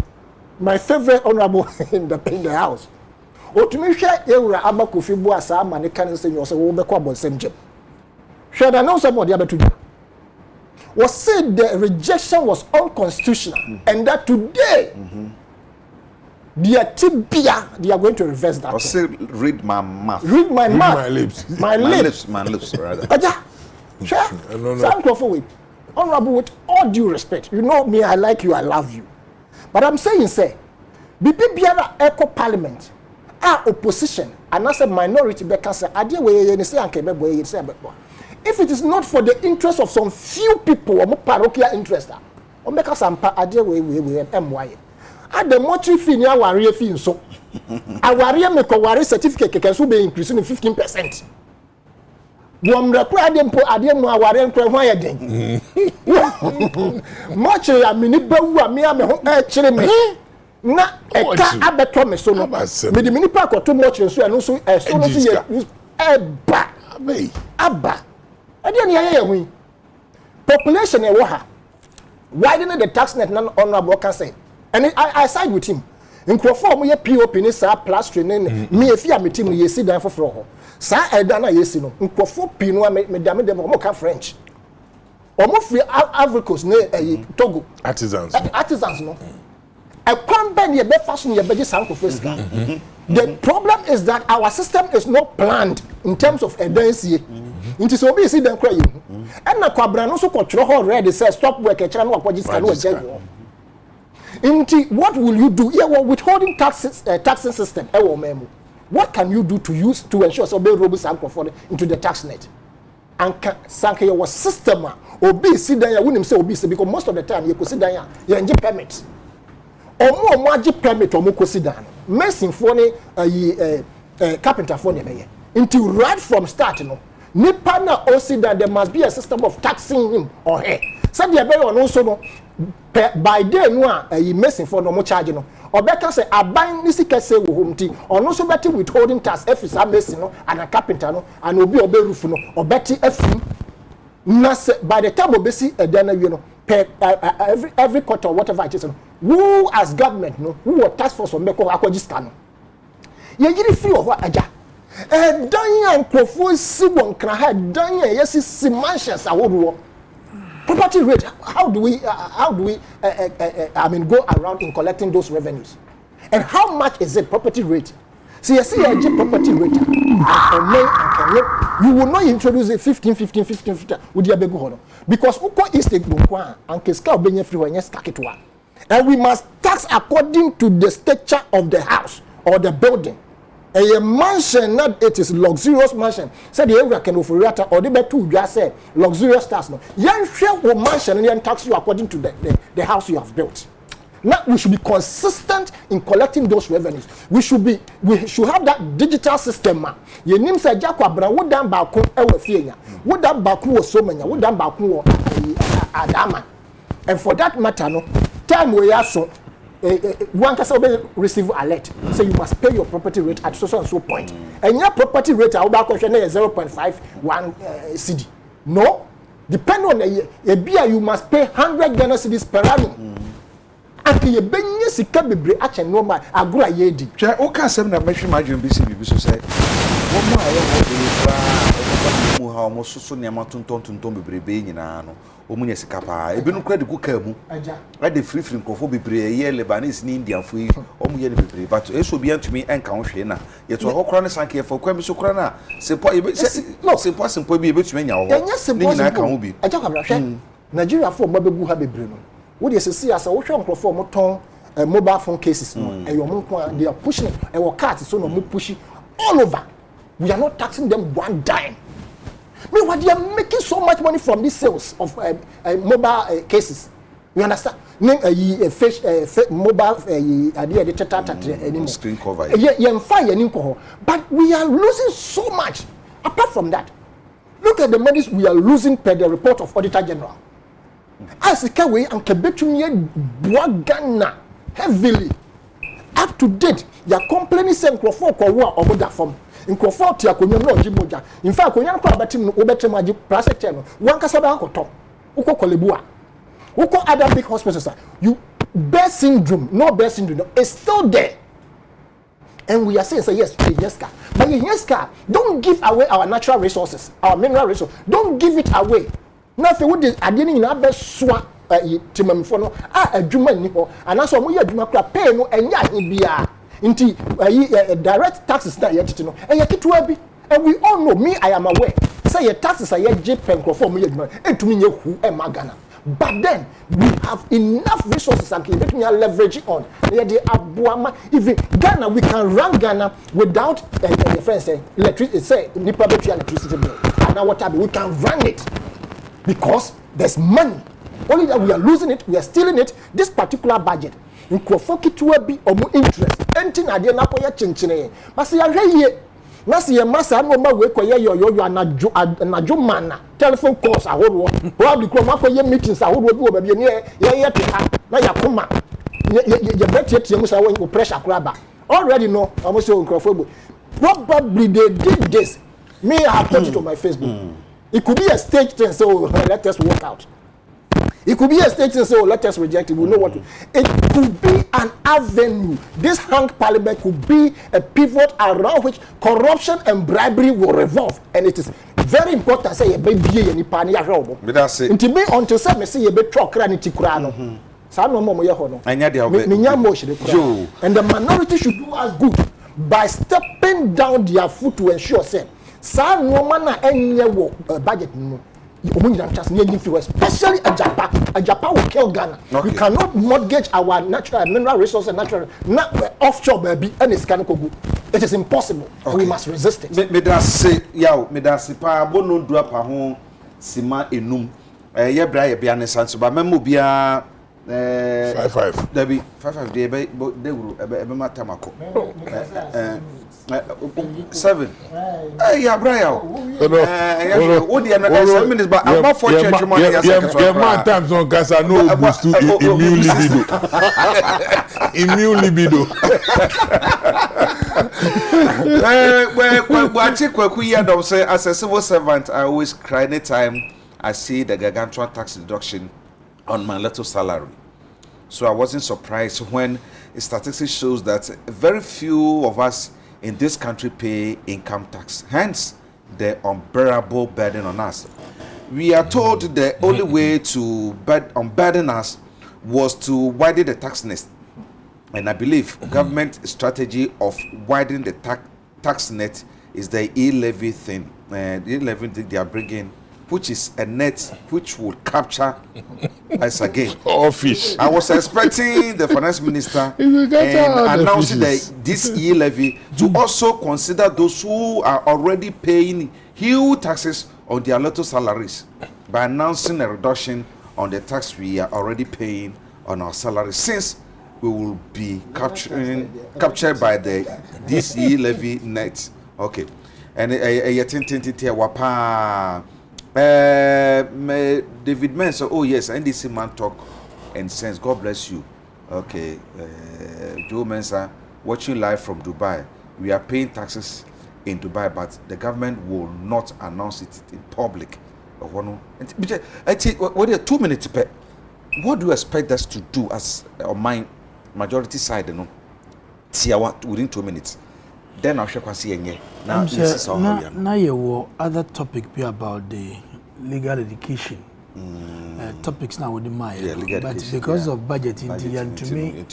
my favorite honorable in the house. Otumisha ewura abakofi bo asa amane kan say you say wo be kwa bonsem jam. Should I know somebody abetu? Was said the rejection was unconstitutional and that today they are going to reverse that. I say read my mouth. Read my mouth. My lips. My lips rather. Aja. Sure. Some Crawford, honorable, with all due respect, you know me, I like you, I love you. But I'm saying, say, Biara Eco Parliament, our opposition, and as a minority, because if it is not for the interest of some few people, or parochial interest, or make us some idea we MY. At the mochi fee near warrior fee, so a warrior make a warrior certificate can be increasing 15%. Wom require them po adem mo aware nkran ho ayeden mo chere ya mini bawu a me ho chere me na eka abeto me so no me di mini pa akoto mo chere so ya no so so no so ye eba aba ade ne aye hu population e wo ha widening the tax net na honorable can say and I side with him nkrofo mo ye POP ni sa plastering ne me efi a metim ye si dan foforo ho sa eda na yesi no nkofo pinu me dame dem mo ka French omo free Africans ne Togo artisans no e kwambe ne be fashion ye beje san nkofo sika. The problem is that our system is not planned in terms of edensie nti so be see dem cry and na kwabra no so kwotro ho ready say stop work e kira no akwaji sika no ejego nti what will you do yeah withholding taxing system e wo memo. What can you do to ensure so be robust and conform into the tax net? And sanke your system obi si dan ya wonim say obi say because most of the time you go sit down ya enje permit. Omo agi permit omo ko sit down. Mason for ne carpenter for ne be. Until right from start no nipa na o sit down there must be a system of taxing him or her. Said the be on so no by day no mason for no mo charge no. Obeka say aban ni sika say wo home ti ono so beti withholding tax efisa mason no and a carpenter no and obi obe roof no obeti afim na say by the time obesi edana wi no every quarter whatever it is no who as government no who or task force meko akwajiska no ye yiri fi oho aja dan ya nkofo si won kra ha dan ya yesi si mansions awodo property rate, how do we go around in collecting those revenues? And how much is it property rate? See, property rate. You will not introduce it 15 with your begu hono. Because uko is the bunkwa and keska obenye free when skaketwa. And we must tax according to the stature of the house or the building. A mansion, not it is luxurious mansion. Said the area can offer or the better just say luxurious stars. No, young share or mansion and tax you according to the house you have built. Now we should be consistent in collecting those revenues. We should have that digital system. Your name said Jacquabra, what done Baku Ewefia, what done Baku was so many, what done Baku Adama. And for that matter, no time we are so. One can receive alert. So you must pay your property rate at so and so point. And your property rate is 0.51 CD. No, depending on the year, you must pay 100 Ghana cedis per annum. And you benye sika bebre ache normal agura yedi. Che o ka sem na mehwe madwem bi se bibi so say. Wo ma ayo wo be fra mu ha mo so ne ma tonton bebre be nyina no. O mu nya sika pa. Ebi no kra de ku ka mu. Aja. I dey free nkofo bebre ye Lebanese ni Indian fo yi. O mu ye ne bebre but eso bi antumi enka ho hwe na. Ye to ho kra ne sanke fo kwa bi so kra na. Sempo bi betumi nya ho. Ni nyina ka ho bi. Aja kwa hwe. Nigeria fo mo begu ha bebre no. What you see as a watching microphone mobile phone cases no and your they are pushing and cards so no pushing all over We are not taxing them one dime. Meanwhile, they are making so much money from these sales of mobile cases. You understand? Mobile screen cover. But we are losing so much. Apart from that, look at the monies we are losing per the report of Auditor General. As a Kawe and Quebec Ghana heavily. Up to date, they are complaining saying Crawford or that form. In Crawford, Jimoja. In fact, when you are about plastic channel, one Casaba top, Uko Kolebua, Uko other big hospitals. You Bear syndrome, no Bear syndrome, is still there. And we are saying, yes, Yeska. But Yeska, don't give away our natural resources, our mineral resources. Don't give it away. Nothing would I didn't have swap. Timamfono adwuma ni ho anaso mo ye adwuma kra pay no enya bia nti direct taxes na yetiti no ketwa bi, and we all know, me I am aware say your taxes are ye penkrofo mo ye adwuma etumi nye hu e magana, but then we have enough resources and can make me leverage on the abuama. Even Ghana, we can run Ghana without the friends say electricity, say nipa betri electricity bill and now what we can run it because there's money. Only that we are losing it, we are stealing it. This particular budget, in Kofoki to be or more interest. Anything I did not pay chinchine. But see, I hear Nasi massa no ma we koye yo anajo mana telephone calls ahodo probably kro ma koye meetings ahodo bi wo ba bi ne ye te ha na yakoma ye betie tie mu sa wo pressure kraba already no almost so nkrofo probably they did this. Me I have put it on my Facebook. It could be a stage thing, so let us work out. It could be a stage thing, so let us reject it. We know what to. It could be an avenue. This hung parliament could be a pivot around which corruption and bribery will revolve. And it is very important. Say, baby, any pani arobo. But that's it. Until me until say me say you be truck rani tikurano. Sa no mo ye hono. Anya de me nyamo shire kura. And the minority should do us good by stepping down their foot to ensure say sa no man na enye wo budget no. Especially a Japan will kill Ghana. Okay. We cannot mortgage our natural mineral resources and natural offshore baby and it's kind of good. It is impossible. Okay. We must resist it. Me da say pa bono drop ho sima enum ye bra ye bia ne sanso ba memo bia 55 Debbie 55 de be ebe matamako 7 ya bra ya o de na 7 minutes but I'm not for church money ya man times on gas no boost to immune libido immune libido say as a civil servant I always cry anytime I see the gargantuan tax deduction on my little salary. So I wasn't surprised when statistics shows that very few of us in this country pay income tax. Hence, the unbearable burden on us. We are told the only way to unburden us was to widen the tax net. And I believe government strategy of widening the tax net is the e-levy thing. The e-levy thing they are bringing, which is a net which will capture us again. Office. I was expecting the finance minister announcing this e-levy to also consider those who are already paying huge taxes on their little salaries by announcing a reduction on the tax we are already paying on our salaries, since we will be captured by this e-levy net. Okay. And David Mensa, oh yes, NDC man talk and sense. God bless you. Okay, Joe Mensa, watching live from Dubai. We are paying taxes in Dubai, but the government will not announce it in public. I think what are 2 minutes? What do you expect us to do as on my majority side? You know, within 2 minutes. Then I'll shake and now you other topic be about the legal education. Topics now with the mind, but because of budgeting, and to me,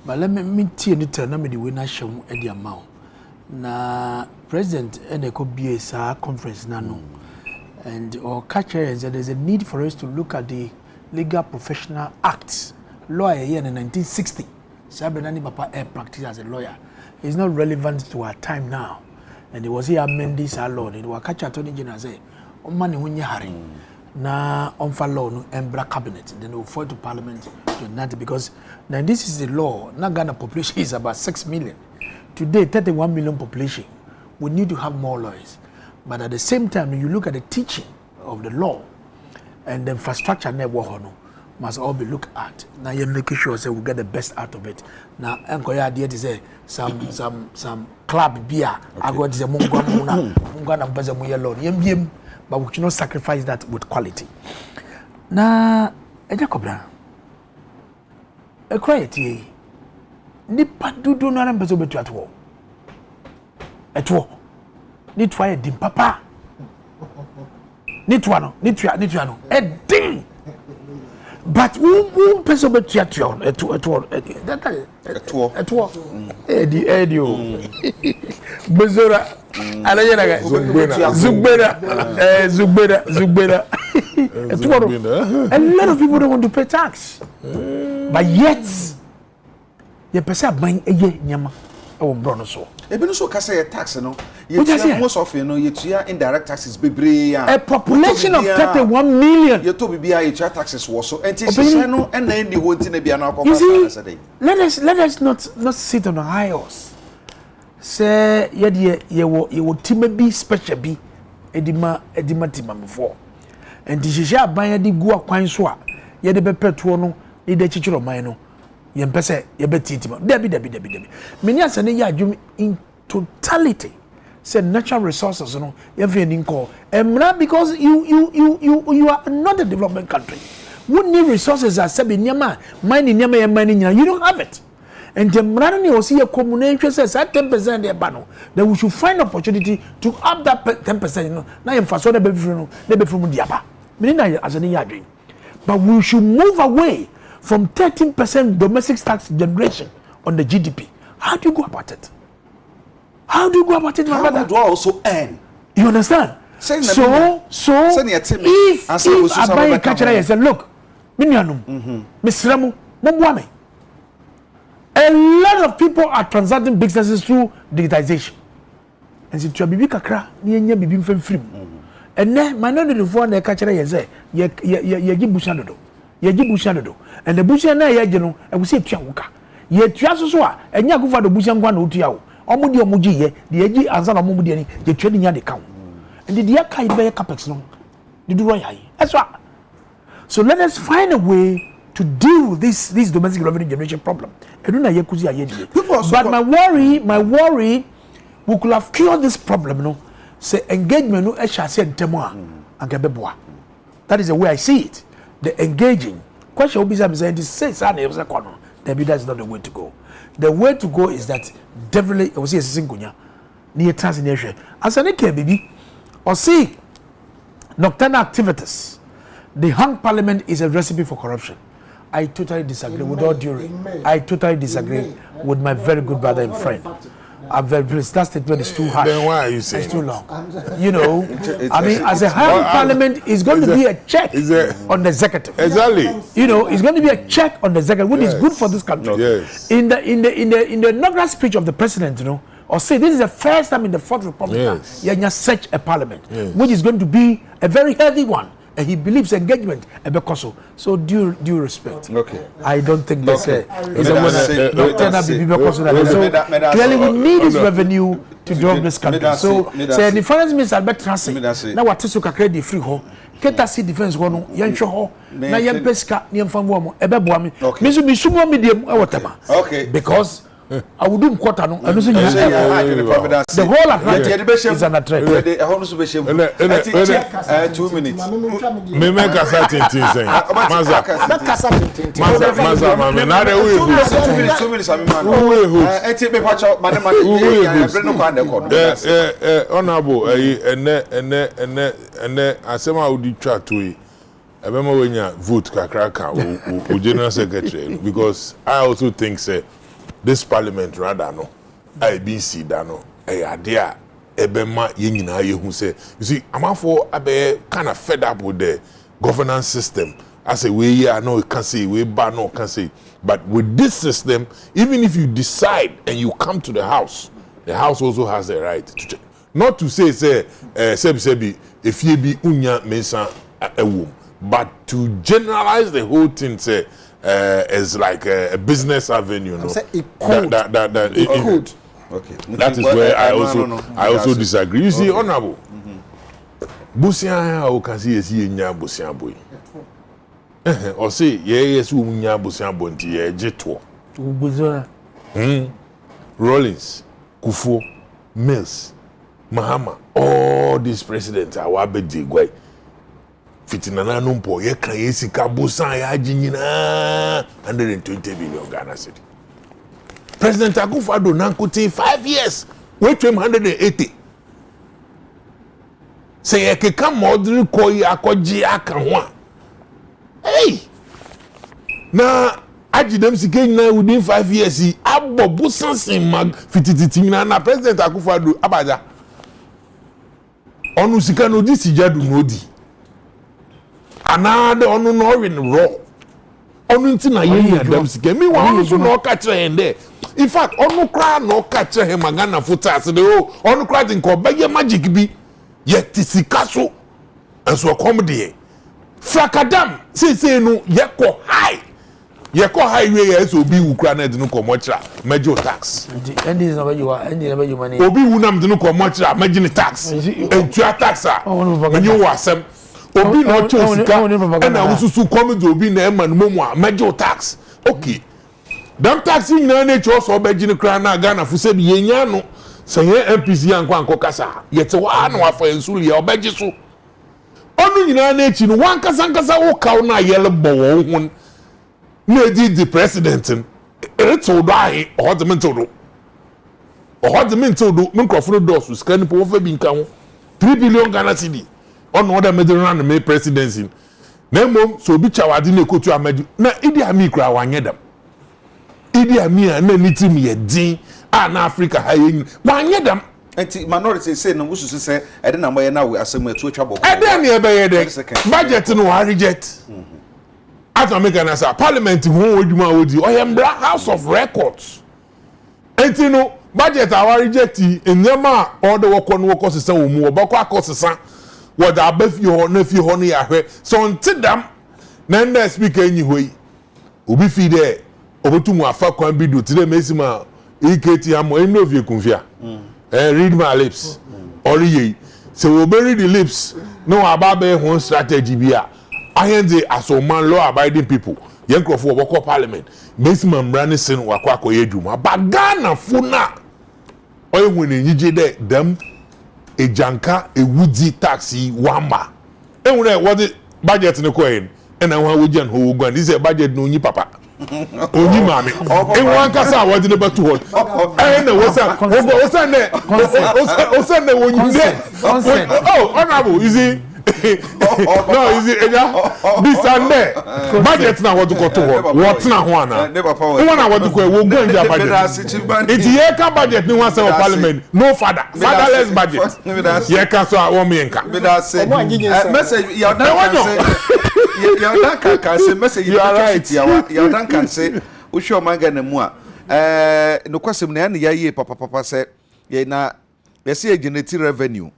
but let me tell you, tell me the winner show at the amount. Na President Adekye be a conference nano, and or catcher is that there's a need for us to look at the Legal Professional Acts lawyer here in 1960. Sabenani Papa practice as a lawyer. It's not relevant to our time now. and there was here amending our law. They were catch attorney general say, "On money when you hurry." Na on for law no embra cabinet. Then they will forward to parliament to enact because now this is the law. Now Ghana population is about 6 million. Today, 31 million population. We need to have more lawyers. But at the same time, you look at the teaching of the law and the infrastructure network must all be looked at. Now you're making sure we get the best out of it. Now, Uncle idea to say some club beer. I got the Mungana Bazamuya but we cannot sacrifice that with quality. Now, Jacobra, a quiet ye. Nipa do not remember to at war. At war. Need try a dim papa. Need one, a ding. But who person bet at war, at war. Edio. Bezora. Zugbera. A lot of people don't want to pay tax. But yet, you perceive buying a year, Yama. Oh, Bruno, so. Even so, Cassa tax, no. You most of you know, you indirect taxes, be a population of 31 million. You told me taxes was so, and then they won't in a piano. You see, let us not sit on a high horse. Say, you will timid be special be edima before. And this is ya buying the gua quine swap. Ye the petuono, the chichuro mino. Yempese, ye betitima. Debbie. Many as an in totality. Say natural resources, you have call. And not because you are not a development country. What new resources are said in Yama, mining Yama and mining, you don't have it. And the Mrani will see a community says at 10% their banner, then we should find opportunity to up that 10%. Now, in Faso, they be from Diaba. Meaning, as an year dream. But we should move away from 13% domestic tax generation on the GDP. How do you go about it? How do my do I also earn? You understand? So if I buy a catcher and say, look, Minianum, Miss Ramu, Mumwame. A lot of people are transacting businesses through digitization. And so to be kakra, niye bibi film. And then my name is for the catcher and say, ye bushano. And the bushana yajano, and we say Piamuka. Ye Tiasoa, and Yaku for the Bushan one utiao. Omudi omuji the eji answer omudi the trading yard account. And the dear kai be capex no. The do right. That's right. So let us find a way to deal with this domestic revenue generation problem. But my worry, we could have cured this problem, no? Say engagement, no, that is the way I see it. The engaging. Question will be saying this says maybe that's not the way to go. The way to go is that definitely I was here singunya near transnation. As an baby, or see nocturnal activities. The hung parliament is a recipe for corruption. I totally disagree with all due. I totally disagree with my very good brother and friend. I'm very pleased. That statement is too hard. Then why are you saying it's too long? You know, I mean, as a hung parliament, is going to be a check on the executive. Exactly. You know, it's going to be a check on the executive, which is good for this country. Yes. In the inaugural speech of the president, you know, or say this is the first time in the Fourth Republic you such a parliament, which is going to be a very healthy one. And he believes engagement so due respect. Okay. I don't think that's so clearly we need this revenue to develop this country. So say the finance minister Albert Transi now what to credit free ho keta see defense ho no yenhwe ho na yempeska yemfamwo mo ebeboa me me so me sumo medium e wotema because I would do quarter no and the whole Atlantic is an attract. 2 minutes. Me make a certain thing saying. Maza, mama. Now they will. 2 minutes. I take me patch out. Honorable. And asema udi chat to it. I remember when you vote kakraka or general secretary because I also think say. This parliament rather no IBC dano idea ebema yenyina ye hu say you see I'm for abe kind of fed up with the governance system as a way here no can say we ban no can say but with this system even if you decide and you come to the house also has the right not to say sebi efie bi unya mensa ewom, but to generalize the whole thing say as like a business avenue, no. It could. It could. Okay. That is where I also disagree. You see, honorable. Busia o kasi esi enya busia boy. O say yes unya busia bonti ye jeto. Ubuzona. Rollins, Kufo, Mills, Mahama, all these presidents are wabedi gwai. Fitinana numpo ye kan yesika busan ya jinyina 120 billion Ghana cedi. President Akufo-Addo Nankuti 5 years, wait to him 180. Say ye keka modern koi akoji aka ho. Hey! Na aji dem sike na within 5 years he abobu sansin mag fitititi na President Akufo-Addo abaja. Onu sika no di sijadu nodi. Another onu no win raw. Onu nti na ye dem sike mi wa onu so no ka kire hende. In fact, onu kra no ka kire he magana futa ase de o onu kra din ko beye magic bi ye tisika so enso comedy. Frakadam say no ye ko high. Ye ko highway yes obi wu kra na de no ko mochra major tax. Endi is number you are endi number you money. Obi wu nam de no ko mochra major tax. Entua tax a. Enyo wasem. Obi no chosika na wususu comedy obi na ema no mu a major tax. Okay. Dam taxi na na cho so be gini kra na Ghana fu se bi yenya no. Se ye MPC anko kasa. Yete wa na wa fa ensuli ya obeji so. Onu nyina na echi no wan kasa wo kaw na yele bo wo hun. Na di president to do ahi ohodmental do. Ohodmental do microphone do so scan po fa bi nka ho. 3 billion Ghana cedi. Ono oda medran na me presidency. Na mom so bi chawadi na ekotu amaju. Na Idi Amin kra wanye dem. Idi Amin na nitim ye din na Africa ha yin. Wanye dem. Enti minority say no wusu say e de na moye na we asem atu twabo. E de na e be ye de. Budget no wa reject. At American say parliament won oduma odi. Oyembra House of Records. Enti no budget a wa reject enyama all the work on work sesa wo mu obakọ akosesa wo da abafi ho na fi ho no ya hwe. So ntidam na nda speaker enyi hoyi. Obi fi there obotumu afa kwan bi do tire mesima EKT amo eno vie kunfia. Read my lips. Ori ye. So we bury the lips. No ababe one strategy bia. Ahenze asoman law abiding people. Yenkrofo oboko parliament. Mesima mbrane sin wakwa akoye dwuma. Bagana funa. Oye woni nyije de dem ejanka ewudi taxi wamba. Enwure what the budget ne ko en. Na wan wojan ho gwan. This budget no nyi papa. Onyi mami. Wan kasa wadi ne batu hot. Na wosa ne wonyi de. Oh, honorable, is it? No, is it? This and there. Budget na what to go to what na ho ana. One na what to go wo go nja budget. It ye ka budget ni wan say parliament. No fatherless budget. Ye ka so a wo me nka. Message ya dan say message ya dan say wo show manga na mu a no kwasem na ya ye papa say ye na ye say generate revenue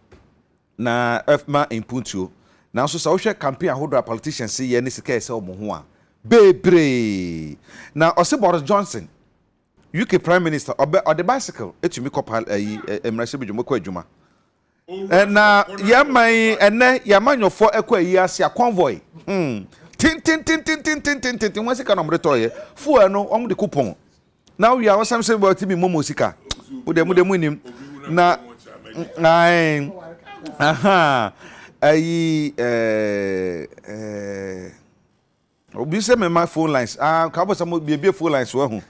na FMA input you na so sa wo hwe campaign ahodo politicians say ye ne sika say omo ho a bebre na Ose Boris Johnson UK Prime Minister on the bicycle etumi kopal emrase bidwuma kwa adwuma na ya mai ene ya manyofo ekwa yi ase a convoy tin won sika no mreto ye fu eno om de coupon now we are wasam say about bi momo sika wo de munim na ai aha ayi obi se me my phone lines ka bo some be phone lines wo hu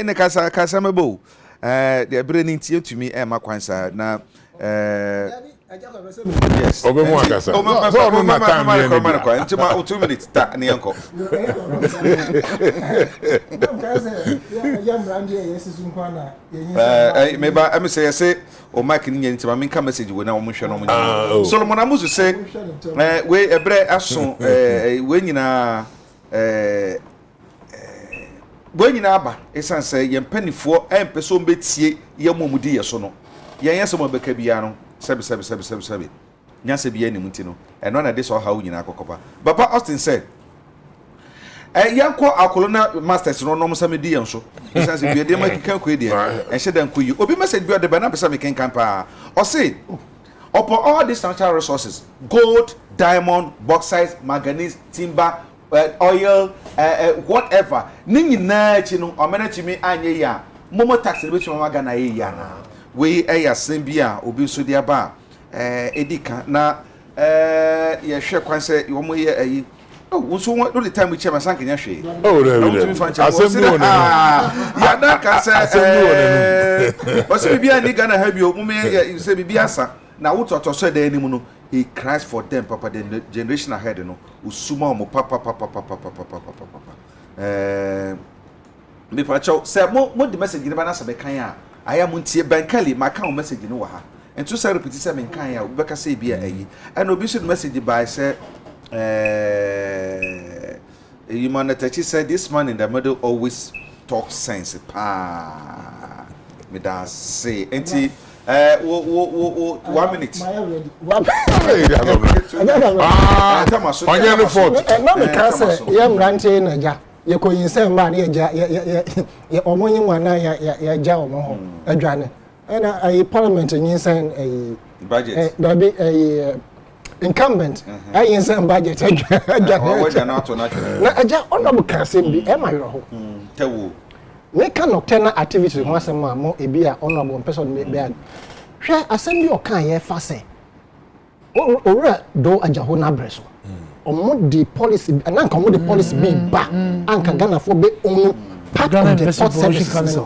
ne kasa mebo de bre ni tie tumi makwansa na yes. Obe mo akasa. So no na time ni. Ntima 2 minutes ta ni yanko. Meba am say o mark ni ntima me ka message we na o mo hwe no mo. Solomon Amuzu say we ebre aso we nyina we nyina aba esan say ye mpanifo empeso mbetie ye momudi ye so no. Yen yesemo beka bia no sebi nyase bi anim nti no eno na de so ha wo nyina akokopa Papa Austin said yanko akolona masters no nom samedi yenso sense bi de ma kika ko de ehye dan ko yi obi message bi o de ba na pesa me ken kan pa o say upon all these natural resources gold, diamond, bauxite, manganese, timber, oil, whatever ni nyina chi no o mena chi mi anye ya momo tax be chi mama Ghana ye ya na we eya sembia obi so dia ba edika na ye hwe kwan se wo mo ye ayi oh so what the time we chairman sank nya hwe oh really assembly one ya da ka se assembly one o se bibia ni Ghana ha bi o mo me se bibia sa na wo toto so da anim no he cries for them papa the generation ahead no usuma mo papa me pa chow se mo the message ni ba na se be kan a aya mo ntie bankali ma kan o message ni wo ha ento say repeat say me kan ya obeka say bia ayi and obi should message by say humanity said this man in the middle always talks sense pa me da say enti 1 minute onye no fault no me can say ye mrante na ja ye ko yinsen ba na ja ye omonyi wana ya ja omo ho adwane na ai parliament yinsen ai budget da be ai incumbent ai yinsen budget adwane na aja honorable can say bi e ma yoro ho tewo we can nocturnal activities mo asem ma mo ebi a honorable person me be hwe asem bi o kan ye fa se owura do ajaho na breso omo the policy na nka mo the policy be ba anka Ghana for be on part of the port services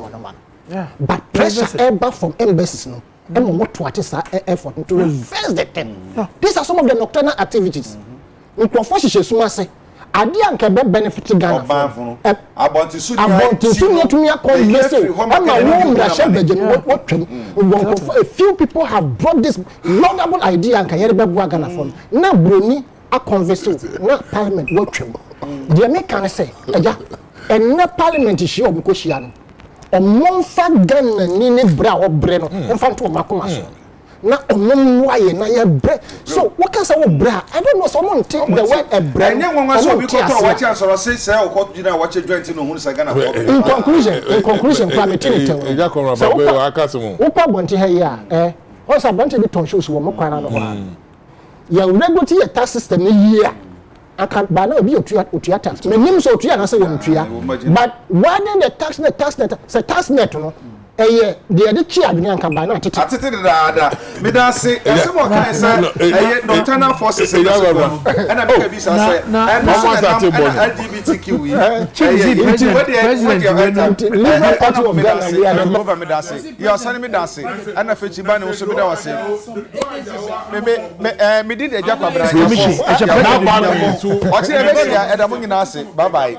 yeah but pressure ever from embassies no and mo to atisa effort to reverse the thing these are some of the nocturnal activities microphone suma se ade anka be benefit Ghana for abontisu ni to me conversation ama wo da she beje what a few people have brought this laudable idea anka yere be bua Ghana for na broni a conversation na parliament what twem the me can say eja en na parliament shi obiko shia no omonfa Ghana ni ne bra obre no onfa to makoma so na omwaye na ye bre so what can say bra I don't know someone take the word a bre enye wonwa so bi ko to watch answer say o ko gina watch joint no hu sa Ghana for in conclusion kwa me tell you eja ko ra ba be o akasimo wo pa bonte ha ya o sa bonte bi ton shows wo mo kwana no ho ya regulate your tax system ni year aka ba na obi otua tax me nim so otua na say wo ntua but why the tax net no eye de chi adwene anka ba na atete da me da say asem o kan say eye nocturnal forces and na be bi sa say and LGBTQ Labour Party of Ghana government da say you send me da say and na fechi ba ne so be da wa say me did eja kwa bra o che be ya edamo nyina say bye bye